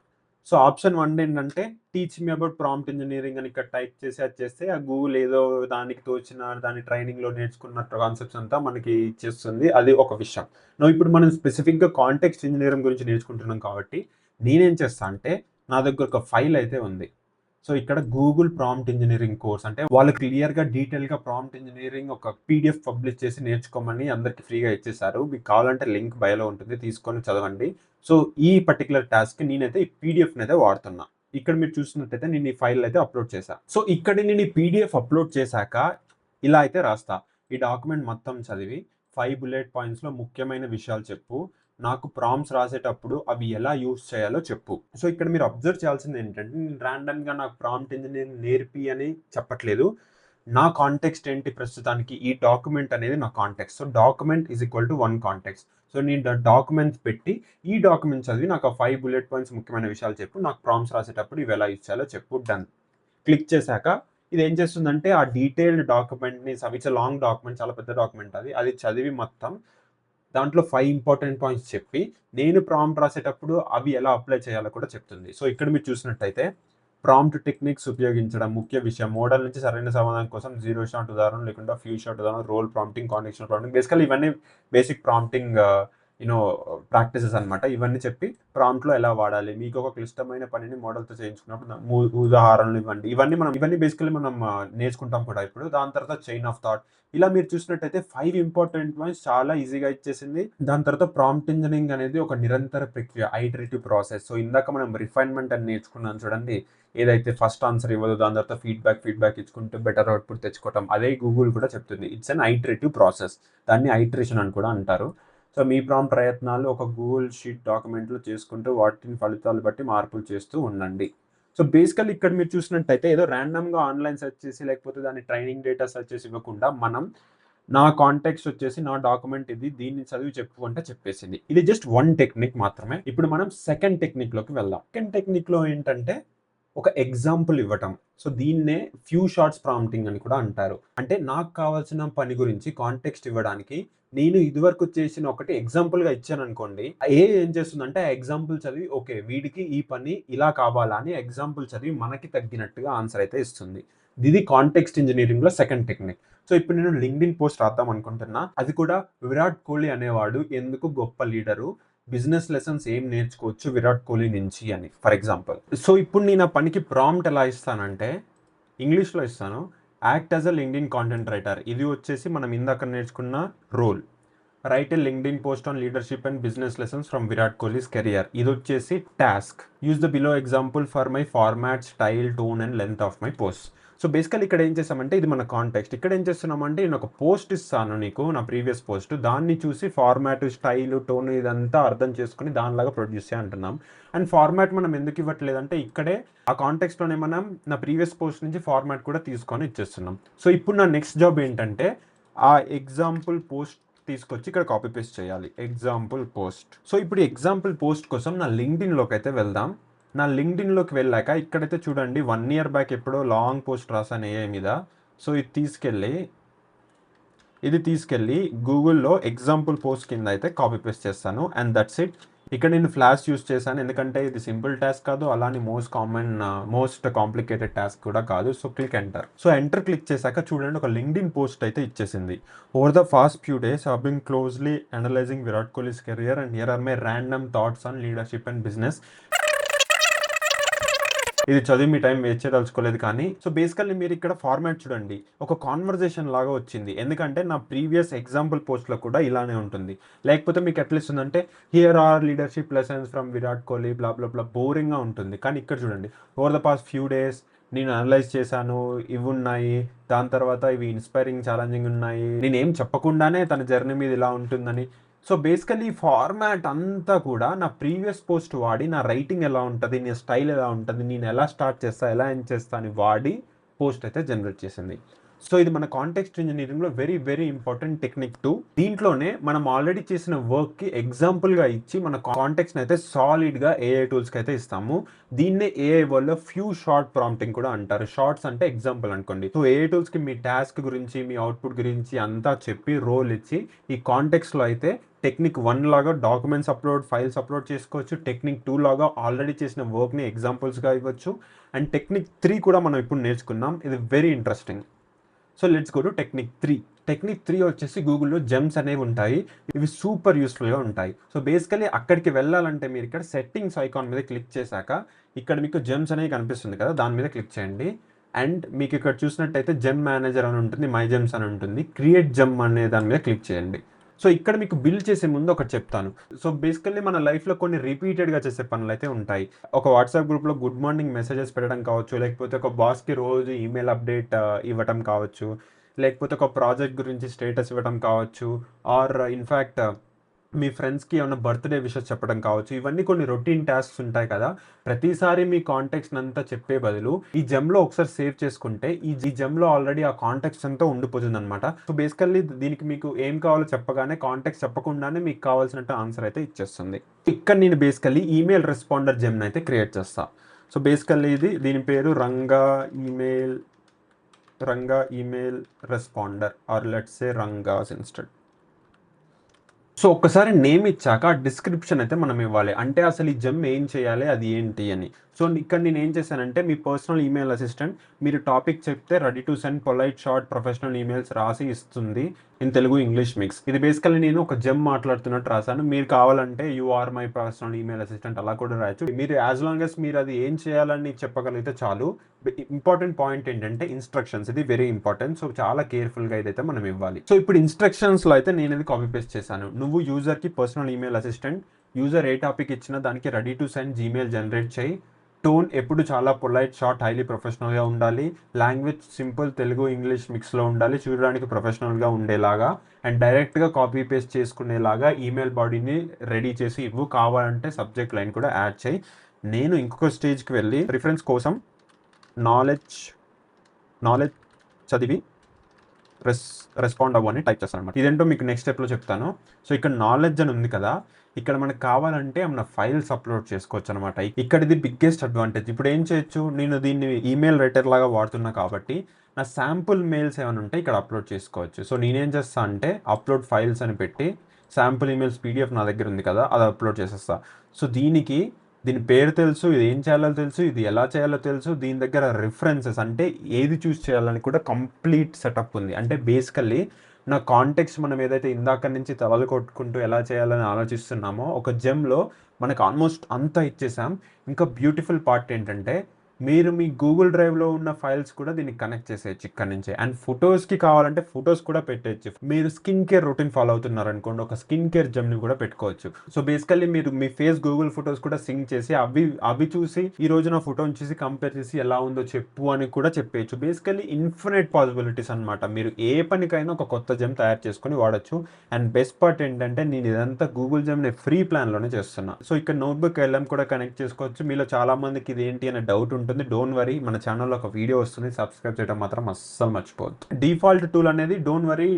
సో ఆప్షన్ 1 ఏంటంటే teach me about prompt engineering అని ఇక్కడ టైప్ చేసి అది చేస్తే ఆ గూగుల్ ఏదో దానికి తోచిన దాని ట్రైనింగ్‌లో నేర్చుకున్న కాన్సెప్ట్స్ అంతా మనకి ఇచ్చేస్తుంది. అది ఒక విషయం. ఇప్పుడు మనం స్పెసిఫిక్‌గా కాంటెక్స్ట్ ఇంజినీరింగ్ గురించి నేర్చుకుంటున్నాం కాబట్టి నేనేం చేస్తా అంటే నా దగ్గర ఒక ఫైల్ అయితే ఉంది. సో ఇక్కడ గూగుల్ ప్రాంప్ట్ ఇంజినీరింగ్ కోర్స్ అంటే వాళ్ళు క్లియర్‌గా డీటెయిల్‌గా ప్రాంప్ట్ ఇంజినీరింగ్ ఒక పీడీఎఫ్ పబ్లిష్ చేసి నేర్చుకోమని అందరికి ఫ్రీగా ఇచ్చేసారు. మీకు కావాలంటే లింక్ బయోలో ఉంటుంది. తీసుకొని చదవండి. సో ఈ పర్టిక్యులర్ టాస్క్‌కి నేనైతే ఈ పీడీఎఫ్‌నైతే వాడుతున్నా. ఇక్కడ మీరు చూసినట్టయితే నేను ఈ ఫైల్ అయితే అప్లోడ్ చేశా. సో ఇక్కడ నేను ఈ పీడీఎఫ్ అప్లోడ్ చేశాక ఇలా అయితే రాస్తా. ఈ డాక్యుమెంట్ మొత్తం చదివి 5 బుల్లెట్ పాయింట్స్‌లో ముఖ్యమైన విషయాలు చెప్పు. నాకు ప్రాంప్ట్స్ రాసేటప్పుడు అవి ఎలా యూజ్ చేయాలో చెప్పు. సో ఇక్కడ మీరు అబ్జర్వ్ చేయాల్సింది ఏంటంటే నేను ర్యాండమ్‌గా నాకు ప్రాంప్ట్ ఇంజినీరింగ్ నేర్పి అని చెప్పట్లేదు. నా కాంటెక్స్ట్ ఏంటి ప్రస్తుతానికి ఈ డాక్యుమెంట్ అనేది నా context. So document is equal to 1 context. So నేను డాక్యుమెంట్స్ పెట్టి ఈ డాక్యుమెంట్ చదివి నాకు ఆ 5 బుల్లెట్ పాయింట్స్ ముఖ్యమైన విషయాలు చెప్పు. నాకు ప్రాంప్ట్స్ రాసేటప్పుడు ఇవి ఎలా యూజ్ చేయాలో చెప్పు. డన్. క్లిక్ చేశాక ఇది ఏం చేస్తుందంటే ఆ డీటెయిల్డ్ డాక్యుమెంట్‌ని ఇట్స్ ఎ లాంగ్ డాక్యుమెంట్, చాలా పెద్ద డాక్యుమెంట్ అది. అది చదివి మొత్తం దాంట్లో 5 ఇంపార్టెంట్ పాయింట్స్ చెప్పి, నేను ప్రాంప్ట్ రాసేటప్పుడు అవి ఎలా అప్లై చేయాలో కూడా చెప్తుంది. సో ఇక్కడ మీరు చూసినట్టయితే ప్రాంప్ట్ టెక్నిక్స్ ఉపయోగించడం ముఖ్య విషయం. మోడల్ నుంచి సరైన సమాధానం కోసం జీరో షాట్ ఉదాహరణ లేకుండా ఫ్యూ షాట్ ఉదాహరణ, role prompting, contextual prompting. Basically ఇవన్నీ బేసిక్ ప్రాంప్టింగ్ ప్రాక్టీసెస్ అనమాట. ఇవన్నీ చెప్పి ప్రాంప్ట్‌లో ఎలా వాడాలి, మీకు ఒక క్లిష్టమైన పనిని మోడల్‌తో చేయించుకున్నప్పుడు ఉదాహరణలు ఇవ్వండి. ఇవన్నీ బేసికల్లీ మనం నేర్చుకుంటాం కూడా ఇప్పుడు. దాని తర్వాత చైన్ ఆఫ్ థాట్. ఇలా మీరు చూసినట్టయితే 5 ఇంపార్టెంట్ పాయింట్స్ చాలా ఈజీగా ఇచ్చేసింది. దాని తర్వాత ప్రాంప్ట్ ఇంజినీరింగ్ అనేది ఒక నిరంతర ప్రక్రియ, ఐటరేటివ్ ప్రాసెస్. సో ఇందాక మనం రిఫైన్మెంట్ అని నేర్చుకున్నాం చూడండి. ఏదైతే ఫస్ట్ ఆన్సర్ ఇవ్వదో దాని తర్వాత ఫీడ్బ్యాక్ ఇచ్చుకుంటూ బెటర్ అవుట్‌పుట్ తెచ్చుకోవటం. అదే గూగుల్ కూడా చెప్తుంది. It's an iterative process. దాన్ని ఐటరేషన్ అని కూడా అంటారు. సో మీ ప్రాంప్ట్ ప్రయత్నాలు ఒక గూగుల్ షీట్ డాక్యుమెంట్‌లో చేసుకుంటూ వాటిని ఫలితాలు బట్టి మార్పులు చేస్తూ ఉండండి. సో బేసికల్లీ ఇక్కడ మీరు చూసినట్టయితే ఏదో ర్యాండమ్‌గా ఆన్‌లైన్ సెర్చ్ చేసి లేకపోతే దాన్ని ట్రైనింగ్ డేటా సెర్చ్ చేసి ఇవ్వకుండా మనం నా కాంటెక్స్ట్ వచ్చేసి నా డాక్యుమెంట్ ఇది. దీన్ని చదివి చెప్పు అంటే చెప్పేసింది. ఇది జస్ట్ 1 టెక్నిక్ మాత్రమే. ఇప్పుడు మనం సెకండ్ టెక్నిక్‌లోకి వెళ్దాం. సెకండ్ టెక్నిక్‌లో ఏంటంటే ఒక ఎగ్జాంపుల్ ఇవ్వటం. సో దీన్నే ఫ్యూ షార్ట్స్ ప్రాంప్టింగ్ అని కూడా అంటారు. అంటే నాకు కావాల్సిన పని గురించి కాంటెక్స్ట్ ఇవ్వడానికి నేను ఇదివరకు చేసిన ఒకటి ఎగ్జాంపుల్‌గా ఇచ్చాననుకోండి. ఏం చేస్తుందంటే ఆ ఎగ్జాంపుల్ చదివి ఓకే. వీడికి ఈ పని ఇలా కావాలా అని ఎగ్జాంపుల్ చదివి మనకి తగ్గినట్టుగా ఆన్సర్ అయితే ఇస్తుంది. ఇది కాంటెక్స్ట్ ఇంజినీరింగ్‌లో సెకండ్ టెక్నిక్. సో ఇప్పుడు నేను లింక్డ్ఇన్ పోస్ట్ రాద్దాం అనుకుంటున్నా. అది కూడా విరాట్ కోహ్లీ అనేవాడు ఎందుకు గొప్ప లీడరు? బిజినెస్ లెసన్స్ ఏం నేర్చుకోవచ్చు విరాట్ కోహ్లీ నుంచి అని ఫర్ ఎగ్జాంపుల్. సో ఇప్పుడు నేను ఆ పనికి ప్రాంప్ట్ ఎలా ఇస్తానంటే ఇంగ్లీష్‌లో ఇస్తాను. Act as a LinkedIn content writer. ఇది వచ్చేసి మనం ఇందాక నేర్చుకున్న role. Write a LinkedIn post on leadership and business lessons from Virat Kohli's career. ఇది వచ్చేసి task. Use the below example for my format, style, tone and length of my post. So basically ఇక్కడ ఏం చేసామంటే ఇది మన కాంటెక్స్ట్. ఇక్కడ ఏం చేస్తున్నామంటే నేను ఒక పోస్ట్ ఇస్తాను నీకు, నా ప్రీవియస్ పోస్ట్. దాన్ని చూసి ఫార్మాట్, స్టైల్, టోన్ ఇదంతా అర్థం చేసుకుని దానిలాగా ప్రొడ్యూస్ చేయ అంటున్నాం. అండ్ ఫార్మాట్ మనం ఎందుకు ఇవ్వట్లేదంటే ఇక్కడే ఆ కాంటెక్స్ట్లోనే మనం నా ప్రీవియస్ పోస్ట్ నుంచి ఫార్మాట్ కూడా తీసుకొని ఇచ్చేస్తున్నాం. సో ఇప్పుడు నా నెక్స్ట్ జాబ్ ఏంటంటే ఆ ఎగ్జాంపుల్ పోస్ట్ తీసుకొచ్చి ఇక్కడ కాపీ పేస్ట్ చేయాలి. Example post. సో ఇప్పుడు ఎగ్జాంపుల్ పోస్ట్ కోసం నా లింక్డ్ఇన్‌లోకి అయితే వెళ్దాం. నా లింక్డ్ఇన్‌లోకి వెళ్ళాక ఇక్కడైతే చూడండి 1 ఇయర్ బ్యాక్ ఎప్పుడో లాంగ్ పోస్ట్ రాసాను ఏఐ మీద. సో ఇది తీసుకెళ్ళి గూగుల్‌లో ఎగ్జాంపుల్ పోస్ట్ కింద అయితే కాపీ పేస్ట్ చేస్తాను. And that's it. ఇక్కడ నేను ఫ్లాష్ యూస్ చేశాను ఎందుకంటే ఇది సింపుల్ టాస్క్ కాదు, అలానే మోస్ట్ కాంప్లికేటెడ్ టాస్క్ కూడా కాదు. So click enter. So enter click చేశాక చూడండి ఒక లింక్డ్ఇన్ పోస్ట్ అయితే ఇచ్చేసింది. Over the past few days I have been closely analysing Virat Kohli's career and here are my random thoughts on leadership and business. ఇది చదివి మీ time waste చేయదలుచుకోలేదు కానీ. So basically మీరు ఇక్కడ ఫార్మాట్ చూడండి, ఒక కాన్వర్జేషన్ లాగా వచ్చింది. ఎందుకంటే నా ప్రీవియస్ ఎగ్జాంపుల్ పోస్ట్లో కూడా ఇలానే ఉంటుంది. లేకపోతే మీకు ఎట్లా ఇస్తుందంటే here are leadership lessons from Virat Kohli blah blah blah బోరింగ్గా ఉంటుంది. కానీ ఇక్కడ చూడండి over the past few days నేను అనలైజ్ చేశాను, ఇవి ఉన్నాయి, దాని తర్వాత ఇవి ఇన్స్పైరింగ్ ఛాలెంజింగ్ ఉన్నాయి, నేనేం చెప్పకుండానే తన జర్నీ మీద ఇలా ఉంటుందని. సో బేసికల్లీ ఫార్మాట్ అంతా కూడా నా ప్రీవియస్ పోస్ట్ వాడి నా రైటింగ్ ఎలా ఉంటుంది, నా స్టైల్ ఎలా ఉంటుంది, నేను ఎలా స్టార్ట్ చేస్తా, ఎలా ఎండ్ చేస్తా అని వాడి పోస్ట్ అయితే జనరేట్ చేసింది. సో ఇది మన కాంటెక్స్ట్ ఇంజనీరింగ్లో వెరీ వెరీ ఇంపార్టెంట్ టెక్నిక్ 2. దీంట్లోనే మనం ఆల్రెడీ చేసిన వర్క్కి ఎగ్జాంపుల్గా ఇచ్చి మన కాంటెక్స్ట్ని అయితే సాలిడ్గా ఏఐ టూల్స్కి అయితే ఇస్తాము. దీన్నే ఏఐ వల్ల ఫ్యూ షార్ట్ ప్రాంప్టింగ్ కూడా అంటారు. షార్ట్స్ అంటే ఎగ్జాంపుల్ అనుకోండి. సో ఏఐ టూల్స్కి మీ టాస్క్ గురించి, మీ అవుట్పుట్ గురించి అంతా చెప్పి రోల్ ఇచ్చి, ఈ కాంటెక్స్ట్లో అయితే టెక్నిక్ 1 లాగా డాక్యుమెంట్స్ అప్లోడ్, ఫైల్స్ అప్లోడ్ చేసుకోవచ్చు. టెక్నిక్ 2 లాగా ఆల్రెడీ చేసిన వర్క్ని ఎగ్జాంపుల్స్గా ఇవ్వచ్చు. అండ్ టెక్నిక్ 3 కూడా మనం ఇప్పుడు నేర్చుకున్నాం. ఇది very interesting. So let's go to technique 3. Technique 3 వచ్చేసి గూగుల్లో జెమ్స్ అనేవి ఉంటాయి. ఇవి సూపర్ యూస్ఫుల్గా ఉంటాయి. సో బేసికలీ అక్కడికి వెళ్ళాలంటే మీరు ఇక్కడ సెట్టింగ్స్ ఐకాన్ మీద క్లిక్ చేశాక ఇక్కడ మీకు జెమ్స్ అనేవి కనిపిస్తుంది కదా, దాని మీద క్లిక్ చేయండి. అండ్ మీకు ఇక్కడ చూసినట్టయితే జెమ్ మేనేజర్ అని ఉంటుంది, మై జెమ్స్ అని ఉంటుంది. క్రియేట్ జెమ్ అనే దాని మీద క్లిక్ చేయండి. సో ఇక్కడ మీకు బిల్డ్ చేసే ముందు ఒకటి చెప్తాను. సో బేసికల్లీ మన లైఫ్లో కొన్ని రిపీటెడ్గా చేసే పనులు అయితే ఉంటాయి. ఒక వాట్సాప్ గ్రూప్లో గుడ్ మార్నింగ్ మెసేజెస్ పెట్టడం కావచ్చు, లేకపోతే ఒక బాస్కి రోజు ఈమెయిల్ అప్డేట్ ఇవ్వటం కావచ్చు, లేకపోతే ఒక ప్రాజెక్ట్ గురించి స్టేటస్ ఇవ్వడం కావచ్చు, ఆర్ ఇన్ఫ్యాక్ట్ మీ ఫ్రెండ్స్కి ఏమైనా బర్త్డే విషెస్ చెప్పడం కావచ్చు. ఇవన్నీ కొన్ని రొటీన్ టాస్క్స్ ఉంటాయి కదా. ప్రతిసారి మీ కాంటెక్స్ట్ అంతా చెప్పే బదులు ఈ జెమ్లో ఒకసారి సేవ్ చేసుకుంటే ఈ జెమ్లో ఆల్రెడీ ఆ కాంటెక్స్ట్ అంతా ఉండిపోతుంది అనమాట. సో బేసికల్లీ దీనికి మీకు ఏం కావాలో చెప్పగానే కాంటెక్స్ట్ చెప్పకుండానే మీకు కావాల్సినట్టు ఆన్సర్ అయితే ఇచ్చేస్తుంది. ఇక్కడ నేను బేసికల్లీ ఈమెయిల్ రెస్పాండర్ జెమ్ని అయితే క్రియేట్ చేస్తాను. సో బేసికల్లీ దీని పేరు Ranga email responder, or let's say Ranga's instead. So ఒక్కసారి నేమ్ ఇచ్చాక డిస్క్రిప్షన్ అయితే మనం ఇవ్వాలి. అంటే అసలు ఈ జెమ్ ఏం చేయాలి, అది ఏంటి అని. సో ఇక్కడ నేను ఏం చేశానంటే మీ పర్సనల్ ఈమెయిల్ అసిస్టెంట్ మీరు టాపిక్ చెప్తే ready to send polite short professional emails రాసి ఇస్తుంది ఇన్ తెలుగు ఇంగ్లీష్ మిక్స్. ఇది బేసికల్లీ నేను ఒక జెమ్ మాట్లాడుతున్నట్టు రాశాను. మీరు కావాలంటే you are my personal email assistant అలా కూడా రాయొచ్చు. మీరు యాజ్ లాంగ్ as మీరు అది ఏం చేయాలని చెప్పగలిగితే చాలు. ఇంపార్టెంట్ పాయింట్ ఏంటంటే ఇన్స్ట్రక్షన్స్, ఇది వెరీ ఇంపార్టెంట్. సో చాలా కేర్ఫుల్గా ఇదైతే మనం ఇవ్వాలి. సో ఇప్పుడు ఇన్స్ట్రక్షన్స్లో అయితే నేను ఇది కాపీ పేస్ట్ చేశాను. నువ్వు యూజర్కి పర్సనల్ ఈమెయిల్ అసిస్టెంట్, యూజర్ ఏ టాపిక్ ఇచ్చినా దానికి ready to send Gmail generate చేయి. టోన్ ఎప్పుడు చాలా పొలైట్, షార్ట్, హైలీ ప్రొఫెషనల్గా ఉండాలి. లాంగ్వేజ్ సింపుల్ తెలుగు ఇంగ్లీష్ మిక్స్లో ఉండాలి, చూడడానికి ప్రొఫెషనల్గా ఉండేలాగా. అండ్ డైరెక్ట్గా కాపీ పేస్ట్ చేసుకునేలాగా ఈమెయిల్ బాడీని రెడీ చేసి ఇవ్వు. కావాలంటే సబ్జెక్ట్ లైన్ కూడా యాడ్ చేయి. నేను ఇంకొక స్టేజ్కి వెళ్ళి రిఫరెన్స్ కోసం నాలెడ్జ్ చదివి రెస్పాండ్ అవ్వు అని టైప్ చేస్తాను అనమాట. ఇదేంటో మీకు నెక్స్ట్ స్టెప్లో చెప్తాను. సో ఇక్కడ నాలెడ్జ్ అని ఉంది కదా, ఇక్కడ మనకు కావాలంటే మన ఫైల్స్ అప్లోడ్ చేసుకోవచ్చు అనమాట. ఇక్కడ ఇది బిగ్గెస్ట్ అడ్వాంటేజ్. ఇప్పుడు ఏం చేయొచ్చు, నేను దీన్ని ఈమెయిల్ రైటర్ లాగా వాడుతున్నా కాబట్టి నా శాంపుల్ మెయిల్స్ ఏమైనా ఉంటే ఇక్కడ అప్లోడ్ చేసుకోవచ్చు. సో నేనేం చేస్తా అంటే అప్లోడ్ ఫైల్స్ అని పెట్టి శాంపుల్ ఈమెయిల్స్ పీడిఎఫ్ నా దగ్గర ఉంది కదా, అది అప్లోడ్ చేసేస్తా. సో దీని పేరు తెలుసు, ఇది ఏం చేయాలో తెలుసు, ఇది ఎలా చేయాలో తెలుసు, దీని దగ్గర రిఫరెన్సెస్ అంటే ఏది చూస్ చేయాలని కూడా కంప్లీట్ సెటప్ ఉంది. అంటే బేసికల్లీ నా కాంటెక్స్ట్ మనం ఏదైతే ఇందాక నుంచి తలలు కొట్టుకుంటూ ఎలా చేయాలని ఆలోచిస్తున్నామో ఒక జెమ్లో మనకు ఆల్మోస్ట్ అంతా ఇచ్చేసాం. ఇంకా బ్యూటిఫుల్ పార్ట్ ఏంటంటే మీరు మీ గూగుల్ డ్రైవ్లో ఉన్న ఫైల్స్ కూడా దీన్ని కనెక్ట్ చేసేయచ్చు ఇక్కడ నుంచే. అండ్ ఫొటోస్కి కావాలంటే ఫొటోస్ కూడా పెట్టేయచ్చు. మీరు స్కిన్ కేర్ రొటీన్ ఫాలో అవుతున్నారు అనుకోండి, ఒక స్కిన్ కేర్ జెమ్ని కూడా పెట్టుకోవచ్చు. సో బేసికల్లీ మీరు మీ ఫేస్ గూగుల్ ఫొటోస్ కూడా సింక్ చేసి అవి చూసి ఈ రోజు నా ఫోటోని చూసి కంపేర్ చేసి ఎలా ఉందో చెప్పు అని కూడా చెప్పేయచ్చు. బేసికల్లీ ఇన్ఫినిట్ పాసిబిలిటీస్ అనమాట. మీరు ఏ పనికైనా ఒక కొత్త జెమ్ తయారు చేసుకొని వాడచ్చు. అండ్ బెస్ట్ పార్ట్ ఏంటంటే నేను ఇదంతా గూగుల్ జెమ్ని ఫ్రీ ప్లాన్లోనే చేస్తున్నా. సో ఇక్కడ నోట్బుక్ ఎల్ఎం కూడా కనెక్ట్ చేసుకోవచ్చు. మీలో చాలా మందికి ఇది ఏంటి అనే డౌట్ ఉంటుంది. డోంట్ వరీ, మన ఛానల్లో ఒక వీడియో వస్తుంది, సబ్స్క్రైబ్ చేయడం మాత్రం అస్సలు మర్చిపోవద్దు. డిఫాల్ట్ టూల్ అనేది డోంట్ వరీ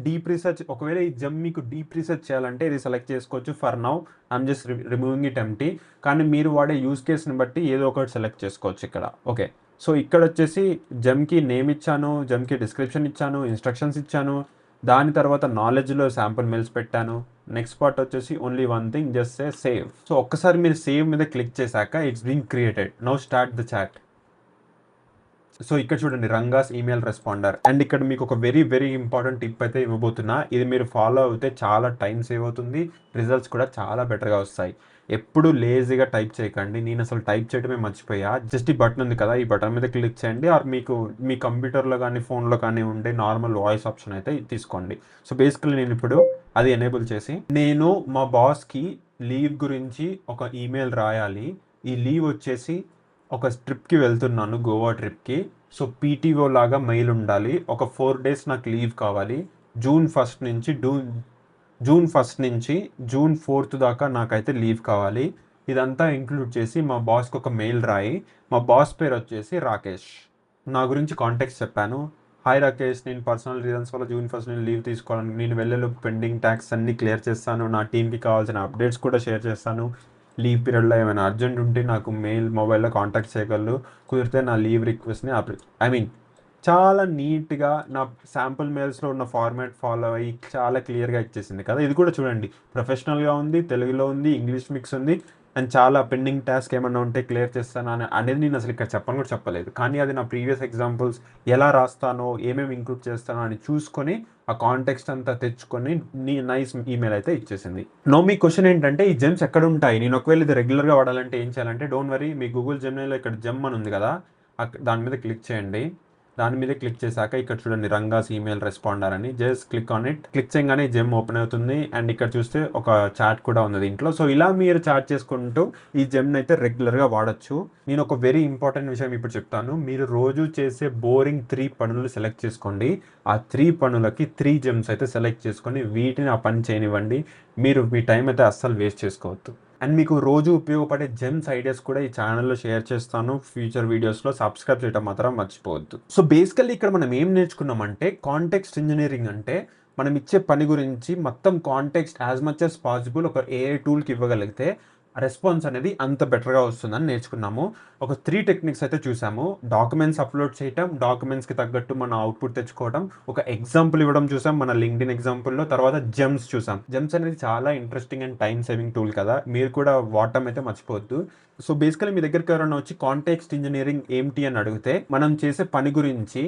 డీప్ రీసెర్చ్. ఒకవేళ ఈ జెమ్ మీకు డీప్ రీసెర్చ్ చేయాలంటే ఇది సెలెక్ట్ చేసుకోవచ్చు. For now I'm just removing it empty. కానీ మీరు వాడే యూస్ కేస్ని బట్టి ఏదో ఒకటి సెలెక్ట్ చేసుకోవచ్చు ఇక్కడ. ఓకే, సో ఇక్కడ వచ్చేసి జెమ్కి నేమ్ ఇచ్చాను, జెమ్కి డిస్క్రిప్షన్ ఇచ్చాను, ఇన్స్ట్రక్షన్స్ ఇచ్చాను. దాని తర్వాత నాలెడ్జ్లో శాంపుల్ మెయిల్స్ పెట్టాను. నెక్స్ట్ పార్ట్ వచ్చేసి only one thing, just say save. So ఒక్కసారి మీరు సేవ్ మీద క్లిక్ చేశాక it's being created. Now start the chat. So ఇక్కడ చూడండి, రంగాస్ ఈమెయిల్ రెస్పాండర్. అండ్ ఇక్కడ మీకు ఒక వెరీ వెరీ ఇంపార్టెంట్ టిప్ అయితే ఇవ్వబోతున్నా. ఇది మీరు ఫాలో అవుతే చాలా టైం సేవ్ అవుతుంది, రిజల్ట్స్ కూడా చాలా బెటర్గా వస్తాయి. ఎప్పుడు లేజీగా టైప్ చేయకండి. నేను అసలు టైప్ చేయడమే మర్చిపోయా. జస్ట్ ఈ బటన్ ఉంది కదా, ఈ బటన్ మీద క్లిక్ చేయండి. ఆర్ మీకు మీ కంప్యూటర్లో కానీ ఫోన్లో కానీ ఉండే నార్మల్ వాయిస్ ఆప్షన్ అయితే తీసుకోండి. సో బేసికలీ నేను ఇప్పుడు అది ఎనేబుల్ చేసి నేను మా బాస్కి లీవ్ గురించి ఒక ఈమెయిల్ రాయాలి. ఈ లీవ్ వచ్చేసి ఒక ట్రిప్కి వెళ్తున్నాను, గోవా ట్రిప్కి. సో పీటీఓ లాగా మెయిల్ ఉండాలి. ఒక 4 days నాకు లీవ్ కావాలి. జూన్ 1st నుంచి జూన్ 4th దాకా నాకైతే లీవ్ కావాలి. ఇదంతా ఇంక్లూడ్ చేసి మా బాస్కి ఒక మెయిల్ రాయి. మా బాస్ పేరు వచ్చేసి రాకేష్. నా గురించి కాంటాక్ట్స్ చెప్పాను. హాయ్ రాకేష్, నేను పర్సనల్ రీజన్స్ వల్ల జూన్ 1st నేను లీవ్ తీసుకోవాలని, నేను వెళ్ళేలోపు పెండింగ్ ట్యాక్స్ అన్నీ క్లియర్ చేస్తాను, నా టీంకి కావాల్సిన అప్డేట్స్ కూడా షేర్ చేస్తాను. లీవ్ పీరియడ్లో ఏమైనా అర్జెంట్ ఉంటే నాకు మొబైల్లో కాంటాక్ట్ చేయగలరు. కుదిరితే నా లీవ్ రిక్వెస్ట్ని చాలా నీట్గా నా శాంపుల్ మెయిల్స్లో ఉన్న ఫార్మాట్ ఫాలో అయ్యి చాలా క్లియర్గా ఇచ్చేసింది కదా. ఇది కూడా చూడండి, ప్రొఫెషనల్గా ఉంది, తెలుగులో ఉంది, ఇంగ్లీష్ మిక్స్ ఉంది. అండ్ చాలా పెండింగ్ టాస్క్ ఏమన్నా ఉంటే క్లియర్ చేస్తాను అనేది నేను అసలు ఇక్కడ చెప్పను కూడా చెప్పలేదు. కానీ అది నా ప్రీవియస్ ఎగ్జాంపుల్స్ ఎలా రాస్తానో, ఏమేమి ఇంక్లూడ్ చేస్తానో అని చూసుకొని ఆ కాంటెక్స్ట్ అంతా తెచ్చుకొని నైస్ ఈమెయిల్ అయితే ఇచ్చేసింది. నో మీ క్వశ్చన్ ఏంటంటే ఈ జెమ్స్ ఎక్కడ ఉంటాయి? నేను ఒకవేళ ఇది రెగ్యులర్గా వాడాలంటే ఏం చేయాలంటే, డోంట్ వరీ, మీ గూగుల్ జెమ్నీలో ఇక్కడ జెమ్ అని ఉంది కదా, దాని మీద క్లిక్ చేయండి. దాని మీద క్లిక్ చేశాక ఇక్కడ చూడండి, రంగాస్ ఈమెయిల్ రెస్పాండర్ అని. Just click on it. Click చేయగానే జెమ్ ఓపెన్ అవుతుంది. అండ్ ఇక్కడ చూస్తే ఒక చాట్ కూడా ఉంది దీంట్లో. సో ఇలా మీరు చాట్ చేసుకుంటూ ఈ జెమ్ని అయితే రెగ్యులర్గా వాడచ్చు. నేను ఒక వెరీ ఇంపార్టెంట్ విషయం ఇప్పుడు చెప్తాను. మీరు రోజు చేసే బోరింగ్ 3 పనులు సెలెక్ట్ చేసుకోండి. ఆ 3 పనులకి 3 జెమ్స్ అయితే సెలెక్ట్ చేసుకొని వీటిని ఆ పని చేయనివ్వండి. మీరు మీ టైం అయితే అస్సలు వేస్ట్ చేసుకోవద్దు. అండ్ మీకు రోజు ఉపయోగపడే జెమ్స్ ఐడియాస్ కూడా ఈ ఛానల్లో షేర్ చేస్తాను ఫ్యూచర్ వీడియోస్లో. సబ్స్క్రైబ్ చేయడం మాత్రం మర్చిపోవద్దు. సో బేసికల్లీ ఇక్కడ మనం ఏం నేర్చుకున్నామంటే, కాంటెక్స్ట్ ఇంజనీరింగ్ అంటే మనం ఇచ్చే పని గురించి మొత్తం context as much as possible ఒక ఏఐ టూల్కి ఇవ్వగలిగితే రెస్పాన్స్ అనేది అంత బెటర్గా వస్తుందని నేర్చుకున్నాము. ఒక 3 టెక్నిక్స్ అయితే చూసాము. డాక్యుమెంట్స్ అప్లోడ్ చేయటం, డాక్యుమెంట్స్కి తగ్గట్టు మన అవుట్పుట్ తెచ్చుకోవడం, ఒక ఎగ్జాంపుల్ ఇవ్వడం చూసాం మన లింక్డ్ఇన్ ఎగ్జాంపుల్లో. తర్వాత జెమ్స్ చూసాం. జెమ్స్ అనేది చాలా interesting and time saving tool కదా, మీరు కూడా వాడటం అయితే మర్చిపోవద్దు. సో బేసికలీ మీ దగ్గరికి ఎవరైనా వచ్చి కాంటెక్స్ట్ ఇంజనీరింగ్ ఏంటి అని అడిగితే, మనం చేసే పని గురించి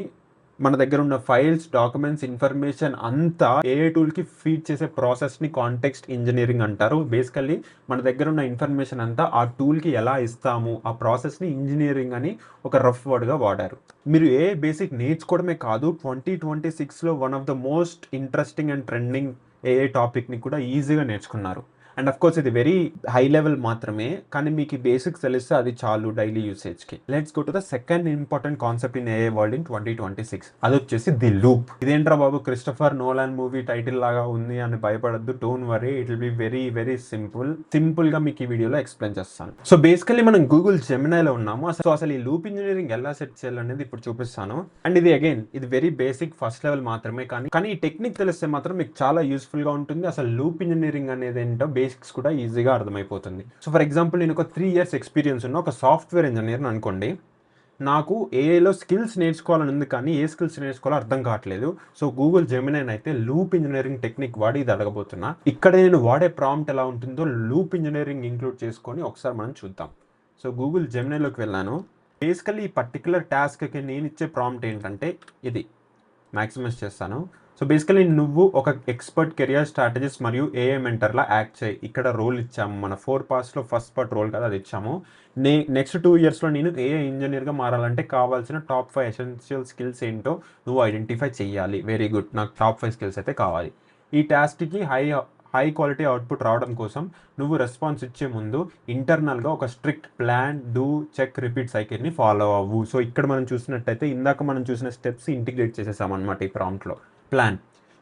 మన దగ్గర ఉన్న ఫైల్స్, డాక్యుమెంట్స్, ఇన్ఫర్మేషన్ అంతా ఏఐ టూల్కి ఫీడ్ చేసే ప్రాసెస్ని కాంటెక్స్ట్ ఇంజనీరింగ్ అంటారు. బేసికల్లీ మన దగ్గర ఉన్న ఇన్ఫర్మేషన్ అంతా ఆ టూల్కి ఎలా ఇస్తాము, ఆ ప్రాసెస్ని ఇంజనీరింగ్ అని ఒక రఫ్ వర్డ్గా వాడారు. మీరు ఏ బేసిక్ నేర్చుకోవడమే కాదు, 2026లో one of the most interesting and trending AI టాపిక్ని కూడా ఈజీగా నేర్చుకున్నారు. అండ్ అఫ్ కోర్స్ ఇది వెరీ హై లెవెల్ మాత్రమే, కానీ మీకు ఈ బేసిక్స్ తెలిస్తే అది చాలు డైలీ యూసేజ్కి. Let's go to the second important concept in AI world in 2026. అది వచ్చేసి ది లూప్. ఇదేంట్రా బాబు క్రిస్టఫర్ నోలాన్ మూవీ టైటిల్ లాగా ఉంది అని భయపడద్దు, don't worry, it will be very very simple గా మీకు ఈ వీడియోలో ఎక్స్ప్లెయిన్ చేస్తాను. సో బేసికల్లీ మనం గూగుల్ జెమినైలో ఉన్నాము. సో అసలు ఈ లూప్ ఇంజనీరింగ్ ఎలా సెట్ చేయాలనేది ఇప్పుడు చూపిస్తాను. అండ్ ఇది అగైన్ ఇది వెరీ బేసిక్ ఫస్ట్ లెవెల్ మాత్రమే, కానీ ఈ టెక్నిక్ తెలిస్తే మాత్రం మీకు చాలా యూస్ఫుల్ గా ఉంటుంది. అసలు లూప్ ఇంజనీరింగ్ అనేది ఏంటో బేసిక్స్ కూడా ఈజీగా అర్థమైపోతుంది. సో ఫర్ ఎగ్జాంపుల్ నేను ఒక 3 years ఎక్స్పీరియన్స్ ఉన్న ఒక సాఫ్ట్వేర్ ఇంజనీర్ అనుకోండి. నాకు ఏఐలో స్కిల్స్ నేర్చుకోవాలని ఉంది, కానీ ఏ స్కిల్స్ నేర్చుకోవాలో అర్థం కావట్లేదు. సో గూగుల్ జెమినైన్ అయితే లూప్ ఇంజనీరింగ్ టెక్నిక్ వాడి ఇది అడగబోతున్నా. ఇక్కడ నేను వాడే ప్రాంప్ట్ ఎలా ఉంటుందో లూప్ ఇంజనీరింగ్ ఇంక్లూడ్ చేసుకొని ఒకసారి మనం చూద్దాం. సో గూగుల్ జెమినైలోకి వెళ్ళాను. బేసికల్లీ ఈ పర్టికులర్ టాస్క్కి నేను ఇచ్చే ప్రాంప్ట్ ఏంటంటే ఇది మ్యాక్సిమైజ్ చేస్తాను. సో బేసికలీ నువ్వు ఒక ఎక్స్పర్ట్ కెరియర్ స్ట్రాటజిస్ట్ మరియు ఏఐ మెంటర్లా యాక్ట్ చేయి. ఇక్కడ రోల్ ఇచ్చాము, మన 4 partsలో ఫస్ట్ పార్ట్ రోల్ కదా అది ఇచ్చాము. నెక్స్ట్ 2 yearsలో నేను ఏఐ ఇంజనీర్గా మారాలంటే కావాల్సిన టాప్ 5 ఎసెన్షియల్ స్కిల్స్ ఏంటో నువ్వు ఐడెంటిఫై చేయాలి. వెరీ గుడ్, నాకు టాప్ 5 స్కిల్స్ అయితే కావాలి. ఈ టాస్క్కి హై క్వాలిటీ అవుట్పుట్ రావడం కోసం నువ్వు రెస్పాన్స్ ఇచ్చే ముందు ఇంటర్నల్గా ఒక strict plan, do, check, repeat సైకిల్ని ఫాలో అవ్వు. సో ఇక్కడ మనం చూసినట్టయితే ఇందాక మనం చూసిన స్టెప్స్ ఇంటిగ్రేట్ చేసేసామన్నమాట ఈ ప్రాంప్ట్లో. ప్లాన్,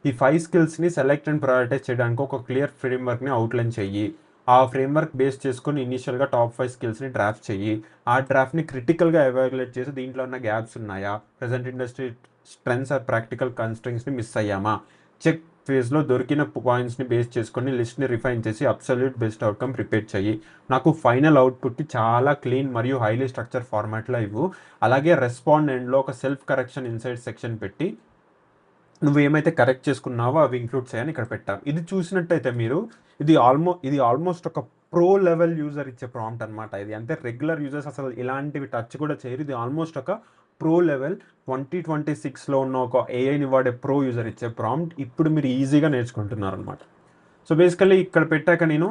ఈ 5 స్కిల్స్ని సెలెక్ట్ అండ్ ప్రయారిటైజ్ చేయడానికి ఒక క్లియర్ ఫ్రేమ్వర్క్ని అవుట్లైన్ చెయ్యి. ఆ ఫ్రేమ్వర్క్ బేస్ చేసుకొని ఇనీషియల్గా టాప్ 5 స్కిల్స్ని డ్రాఫ్ట్ చెయ్యి. ఆ డ్రాఫ్ట్ని క్రిటికల్గా ఎవాల్యుయేట్ చేసి దీంట్లో ఉన్న గ్యాప్స్ ఉన్నాయా, present industry strengths or practical కన్స్ట్రెంట్స్ని మిస్ అయ్యామా, చెక్ ఫేజ్లో దొరికిన పాయింట్స్ని బేస్ చేసుకొని లిస్ట్ని రిఫైన్ చేసి అబ్సల్యూట్ బెస్ట్ అవుట్కమ్ ప్రిపేర్ చెయ్యి. నాకు ఫైనల్ అవుట్పుట్కి చాలా క్లీన్ మరియు హైలీ స్ట్రక్చర్ ఫార్మాట్లో ఇవ్వు. అలాగే రెస్పాండ్ ఎండ్లో ఒక సెల్ఫ్ కరెక్షన్ ఇన్సైడ్ సెక్షన్ పెట్టి నువ్వు ఏమైతే కరెక్ట్ చేసుకున్నావో అవి ఇంక్లూడ్ చేయని ఇక్కడ పెట్టాం. ఇది చూసినట్టయితే మీరు ఇది ఆల్మోస్ట్ ఒక ప్రో లెవెల్ యూజర్ ఇచ్చే ప్రాంప్ట్ అనమాట. ఇది అంటే రెగ్యులర్ యూజర్స్ అసలు ఇలాంటివి టచ్ కూడా చేయరు. ఇది ఆల్మోస్ట్ ఒక ప్రో లెవెల్ 2026లో ఉన్న ఒక ఏఐని వాడే ప్రో యూజర్ ఇచ్చే ప్రాంప్ట్ ఇప్పుడు మీరు ఈజీగా నేర్చుకుంటున్నారు అనమాట. సో బేసికలీ ఇక్కడ పెట్టాక నేను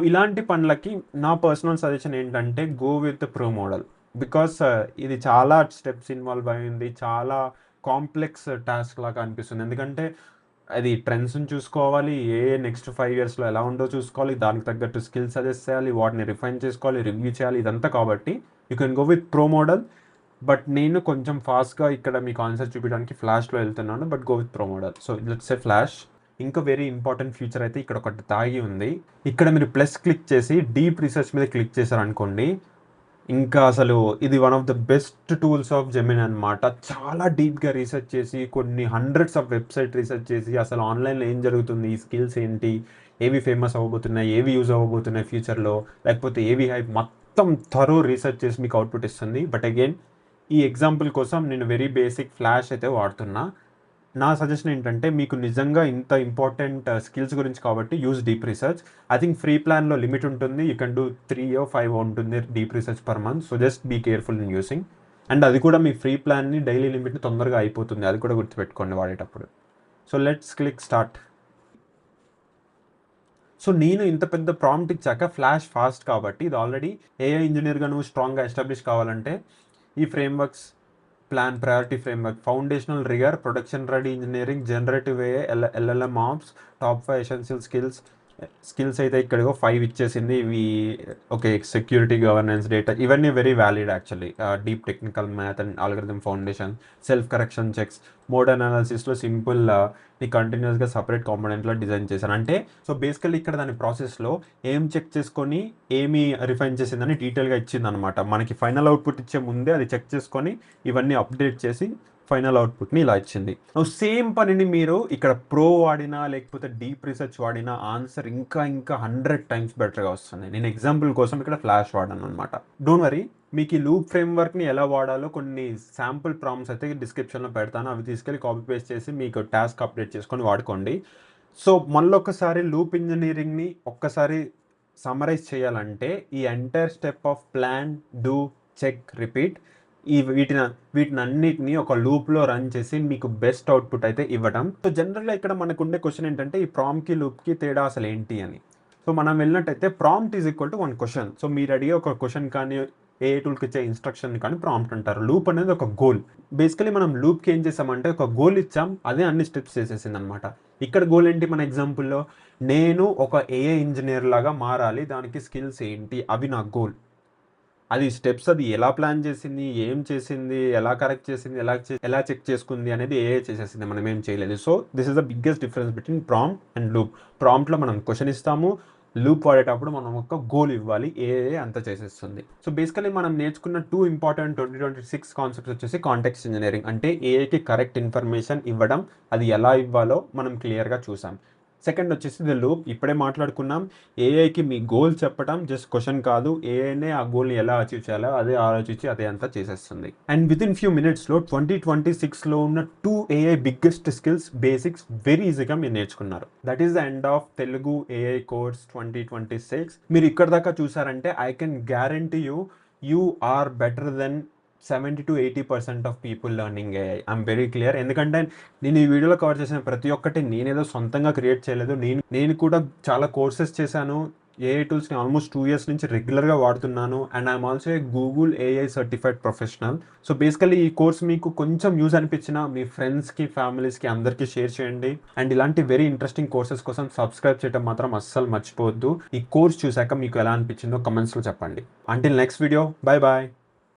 ఇలాంటి పనులకి నా పర్సనల్ సజెషన్ ఏంటంటే go with pro model. Because ఇది చాలా స్టెప్స్ ఇన్వాల్వ్ అయింది, చాలా కాంప్లెక్స్ టాస్క్ లాగా అనిపిస్తుంది. ఎందుకంటే అది ట్రెండ్స్ని చూసుకోవాలి, నెక్స్ట్ 5 yearsలో ఎలా ఉందో చూసుకోవాలి, దానికి తగ్గట్టు స్కిల్స్ సజెస్ట్ చేయాలి, వాటిని రిఫైన్ చేసుకోవాలి, రివ్యూ చేయాలి, ఇదంతా. కాబట్టి you can go with pro model. But నేను కొంచెం ఫాస్ట్గా ఇక్కడ మీకు ఆన్సర్ చూపించడానికి ఫ్లాష్లో వెళ్తున్నాను, but go with pro model. So let's say flash. ఇంకా వెరీ ఇంపార్టెంట్ ఫీచర్ అయితే ఇక్కడ ఒకటి దాగి ఉంది. ఇక్కడ మీరు ప్లస్ క్లిక్ చేసి డీప్ రీసెర్చ్ మీద క్లిక్ చేశారనుకోండి, ఇంకా అసలు ఇది one of the best tools of Gemini అనమాట. చాలా డీప్గా రీసెర్చ్ చేసి కొన్ని హండ్రెడ్స్ ఆఫ్ వెబ్సైట్ రీసెర్చ్ చేసి అసలు ఆన్లైన్లో ఏం జరుగుతుంది, ఈ స్కిల్స్ ఏంటి, ఏవి ఫేమస్ అవ్వబోతున్నాయి, ఏవి యూజ్ అవ్వబోతున్నాయి ఫ్యూచర్లో, లేకపోతే ఏవి హైప్, మొత్తం థరో రీసెర్చ్ చేసి మీకు అవుట్పుట్ ఇస్తుంది. బట్ అగైన్ ఈ ఎగ్జాంపుల్ కోసం నేను వెరీ బేసిక్ ఫ్లాష్ అయితే వాడుతున్నా. నా సజెషన్ ఏంటంటే మీకు నిజంగా ఇంత ఇంపార్టెంట్ స్కిల్స్ గురించి కాబట్టి use deep research. I think free ప్లాన్లో లిమిట్ ఉంటుంది, యూ కెన్ డూ 3 or 5 ఉంటుంది deep research per month. So just be careful in using. And అది కూడా మీ ఫ్రీ ప్లాన్ని డైలీ లిమిట్ని తొందరగా అయిపోతుంది, అది కూడా గుర్తుపెట్టుకోండి వాడేటప్పుడు. So let's click start. So నేను ఇంత పెద్ద ప్రాంప్ట్ ఇచ్చాక ఫ్లాష్ ఫాస్ట్ కాబట్టి ఇది ఆల్రెడీ ఏఐ ఇంజనీర్గా నువ్వు స్ట్రాంగ్గా ఎస్టాబ్లిష్ కావాలంటే ఈ frameworks plan, priority framework, foundational rigor, production ready engineering, generative AI, LLM ops, top 5 essential skills అయితే ఇక్కడ 5 ఇచ్చేసింది. ఇవి ఓకే, సెక్యూరిటీ, గవర్నెన్స్, డేటా, ఇవన్నీ very valid actually. Deep technical math and algorithm foundation, self correction checks, mode అనాలిసిస్లో simple ని కంటిన్యూస్గా separate కాంపోనెంట్లో design చేశాను. అంటే సో బేసికల్లీ ఇక్కడ దాని ప్రాసెస్లో ఏం చెక్ చేసుకొని ఏమి రిఫైన్ చేసిందని డీటెయిల్గా ఇచ్చింది అనమాట. మనకి ఫైనల్ అవుట్పుట్ ఇచ్చే ముందే అది చెక్ చేసుకొని ఇవన్నీ అప్డేట్ చేసి ఫైనల్ అవుట్పుట్ని ఇలా ఇచ్చింది. సేమ్ పనిని మీరు ఇక్కడ ప్రో వాడినా లేకపోతే డీప్ రీసెర్చ్ వాడినా ఆన్సర్ ఇంకా 100 times బెటర్గా వస్తుంది. నేను ఎగ్జాంపుల్ కోసం ఇక్కడ ఫ్లాష్ వాడాను అనమాట. డోంట్ వరీ, మీకు ఈ లూప్ ఫ్రేమ్వర్క్ని ఎలా వాడాలో కొన్ని శాంపుల్ ప్రాంప్ట్స్ అయితే డిస్క్రిప్షన్లో పెడతాను. అవి తీసుకెళ్ళి కాపీ పేస్ట్ చేసి మీకు టాస్క్ అప్డేట్ చేసుకొని వాడుకోండి. సో మళ్ళొకసారి లూప్ ఇంజనీరింగ్ని ఒక్కసారి సమ్మరైజ్ చేయాలంటే ఈ entire step of plan, do, check, repeat, వీటినన్నిటిని ఒక లూప్లో రన్ చేసి మీకు బెస్ట్ అవుట్పుట్ అయితే ఇవ్వడం. సో జనరల్గా ఇక్కడ మనకు ఉండే క్వశ్చన్ ఏంటంటే ఈ ప్రాంప్ట్కి లూప్కి తేడా అసలు ఏంటి అని. సో మనం వెళ్ళినట్టయితే prompt is equal to 1 question. So మీరు అడిగే ఒక క్వశ్చన్ కానీ ఏ టూల్కి ఇచ్చే ఇన్స్ట్రక్షన్ కానీ ప్రాంప్ట్ అంటారు. లూప్ అనేది ఒక గోల్. బేసికలీ మనం లూప్కి ఏం చేసామంటే ఒక గోల్ ఇచ్చాం, అదే అన్ని స్టెప్స్ చేసేసింది అనమాట. ఇక్కడ గోల్ ఏంటి మన ఎగ్జాంపుల్లో, నేను ఒక ఏఐ ఇంజనీర్ లాగా మారాలి, దానికి స్కిల్స్ ఏంటి, అవి నా గోల్. అది స్టెప్స్ అది ఎలా ప్లాన్ చేసింది, ఏం చేసింది, ఎలా కరెక్ట్ చేసింది, ఎలా చెక్ చేసుకుంది అనేది ఏఐ చేసేసింది, మనం ఏం చేయలేదు. So this is the biggest difference between prompt and loop. ప్రాంప్ట్లో మనం క్వశ్చన్ ఇస్తాము, లూప్ వాడేటప్పుడు మనం ఒక గోల్ ఇవ్వాలి, ఏఐ అంతా చేసేస్తుంది. సో బేసికలీ మనం నేర్చుకున్న 2 ఇంపార్టెంట్ 2026 కాన్సెప్ట్స్ వచ్చేసి కాంటెక్స్ట్ ఇంజనీరింగ్, అంటే ఏఐకి కరెక్ట్ ఇన్ఫర్మేషన్ ఇవ్వడం, అది ఎలా ఇవ్వాలో మనం క్లియర్గా చూసాం. సెకండ్ వచ్చేసి ద లూప్, ఇప్పుడే మాట్లాడుకున్నాం. ఏఐకి మీ గోల్ చెప్పడం జస్ట్ క్వశ్చన్ కాదు, ఏఐనే ఆ గోల్ని ఎలా అచీవ్ చేయాలో అదే ఆలోచించి అదే అంతా చేసేస్తుంది. అండ్ విత్ ఇన్ ఫ్యూ మినిట్స్లో 2026లో ఉన్న 2 AI biggest skills basics very ఈజీగా మీరు నేర్చుకున్నారు. That is the end of Telugu AI course 2026. మీరు ఇక్కడ దాకా చూసారంటే I can guarantee you are better than 70 to 80% of people learning AI. I'm very clear. ఎందుకంటే నేను ఈ వీడియోలో కవర్ చేసిన ప్రతి ఒక్కటి నేనేదో సొంతంగా క్రియేట్ చేయలేదు. నేను కూడా చాలా కోర్సెస్ చేశాను. ఏఐ టూల్స్ని ఆల్మోస్ట్ 2 years నుంచి రెగ్యులర్గా వాడుతున్నాను. And I'm also a Google AI certified professional. So basically ఈ కోర్స్ మీకు కొంచెం యూజ్ అనిపించిన మీ ఫ్రెండ్స్కి, ఫ్యామిలీస్కి అందరికీ షేర్ చేయండి. అండ్ ఇలాంటి వెరీ ఇంట్రెస్టింగ్ కోర్సెస్ కోసం సబ్స్క్రైబ్ చేయడం మాత్రం అస్సలు మర్చిపోవద్దు. ఈ కోర్స్ చూశాక మీకు ఎలా అనిపించిందో కమెంట్స్లో చెప్పండి. Until next video, bye bye.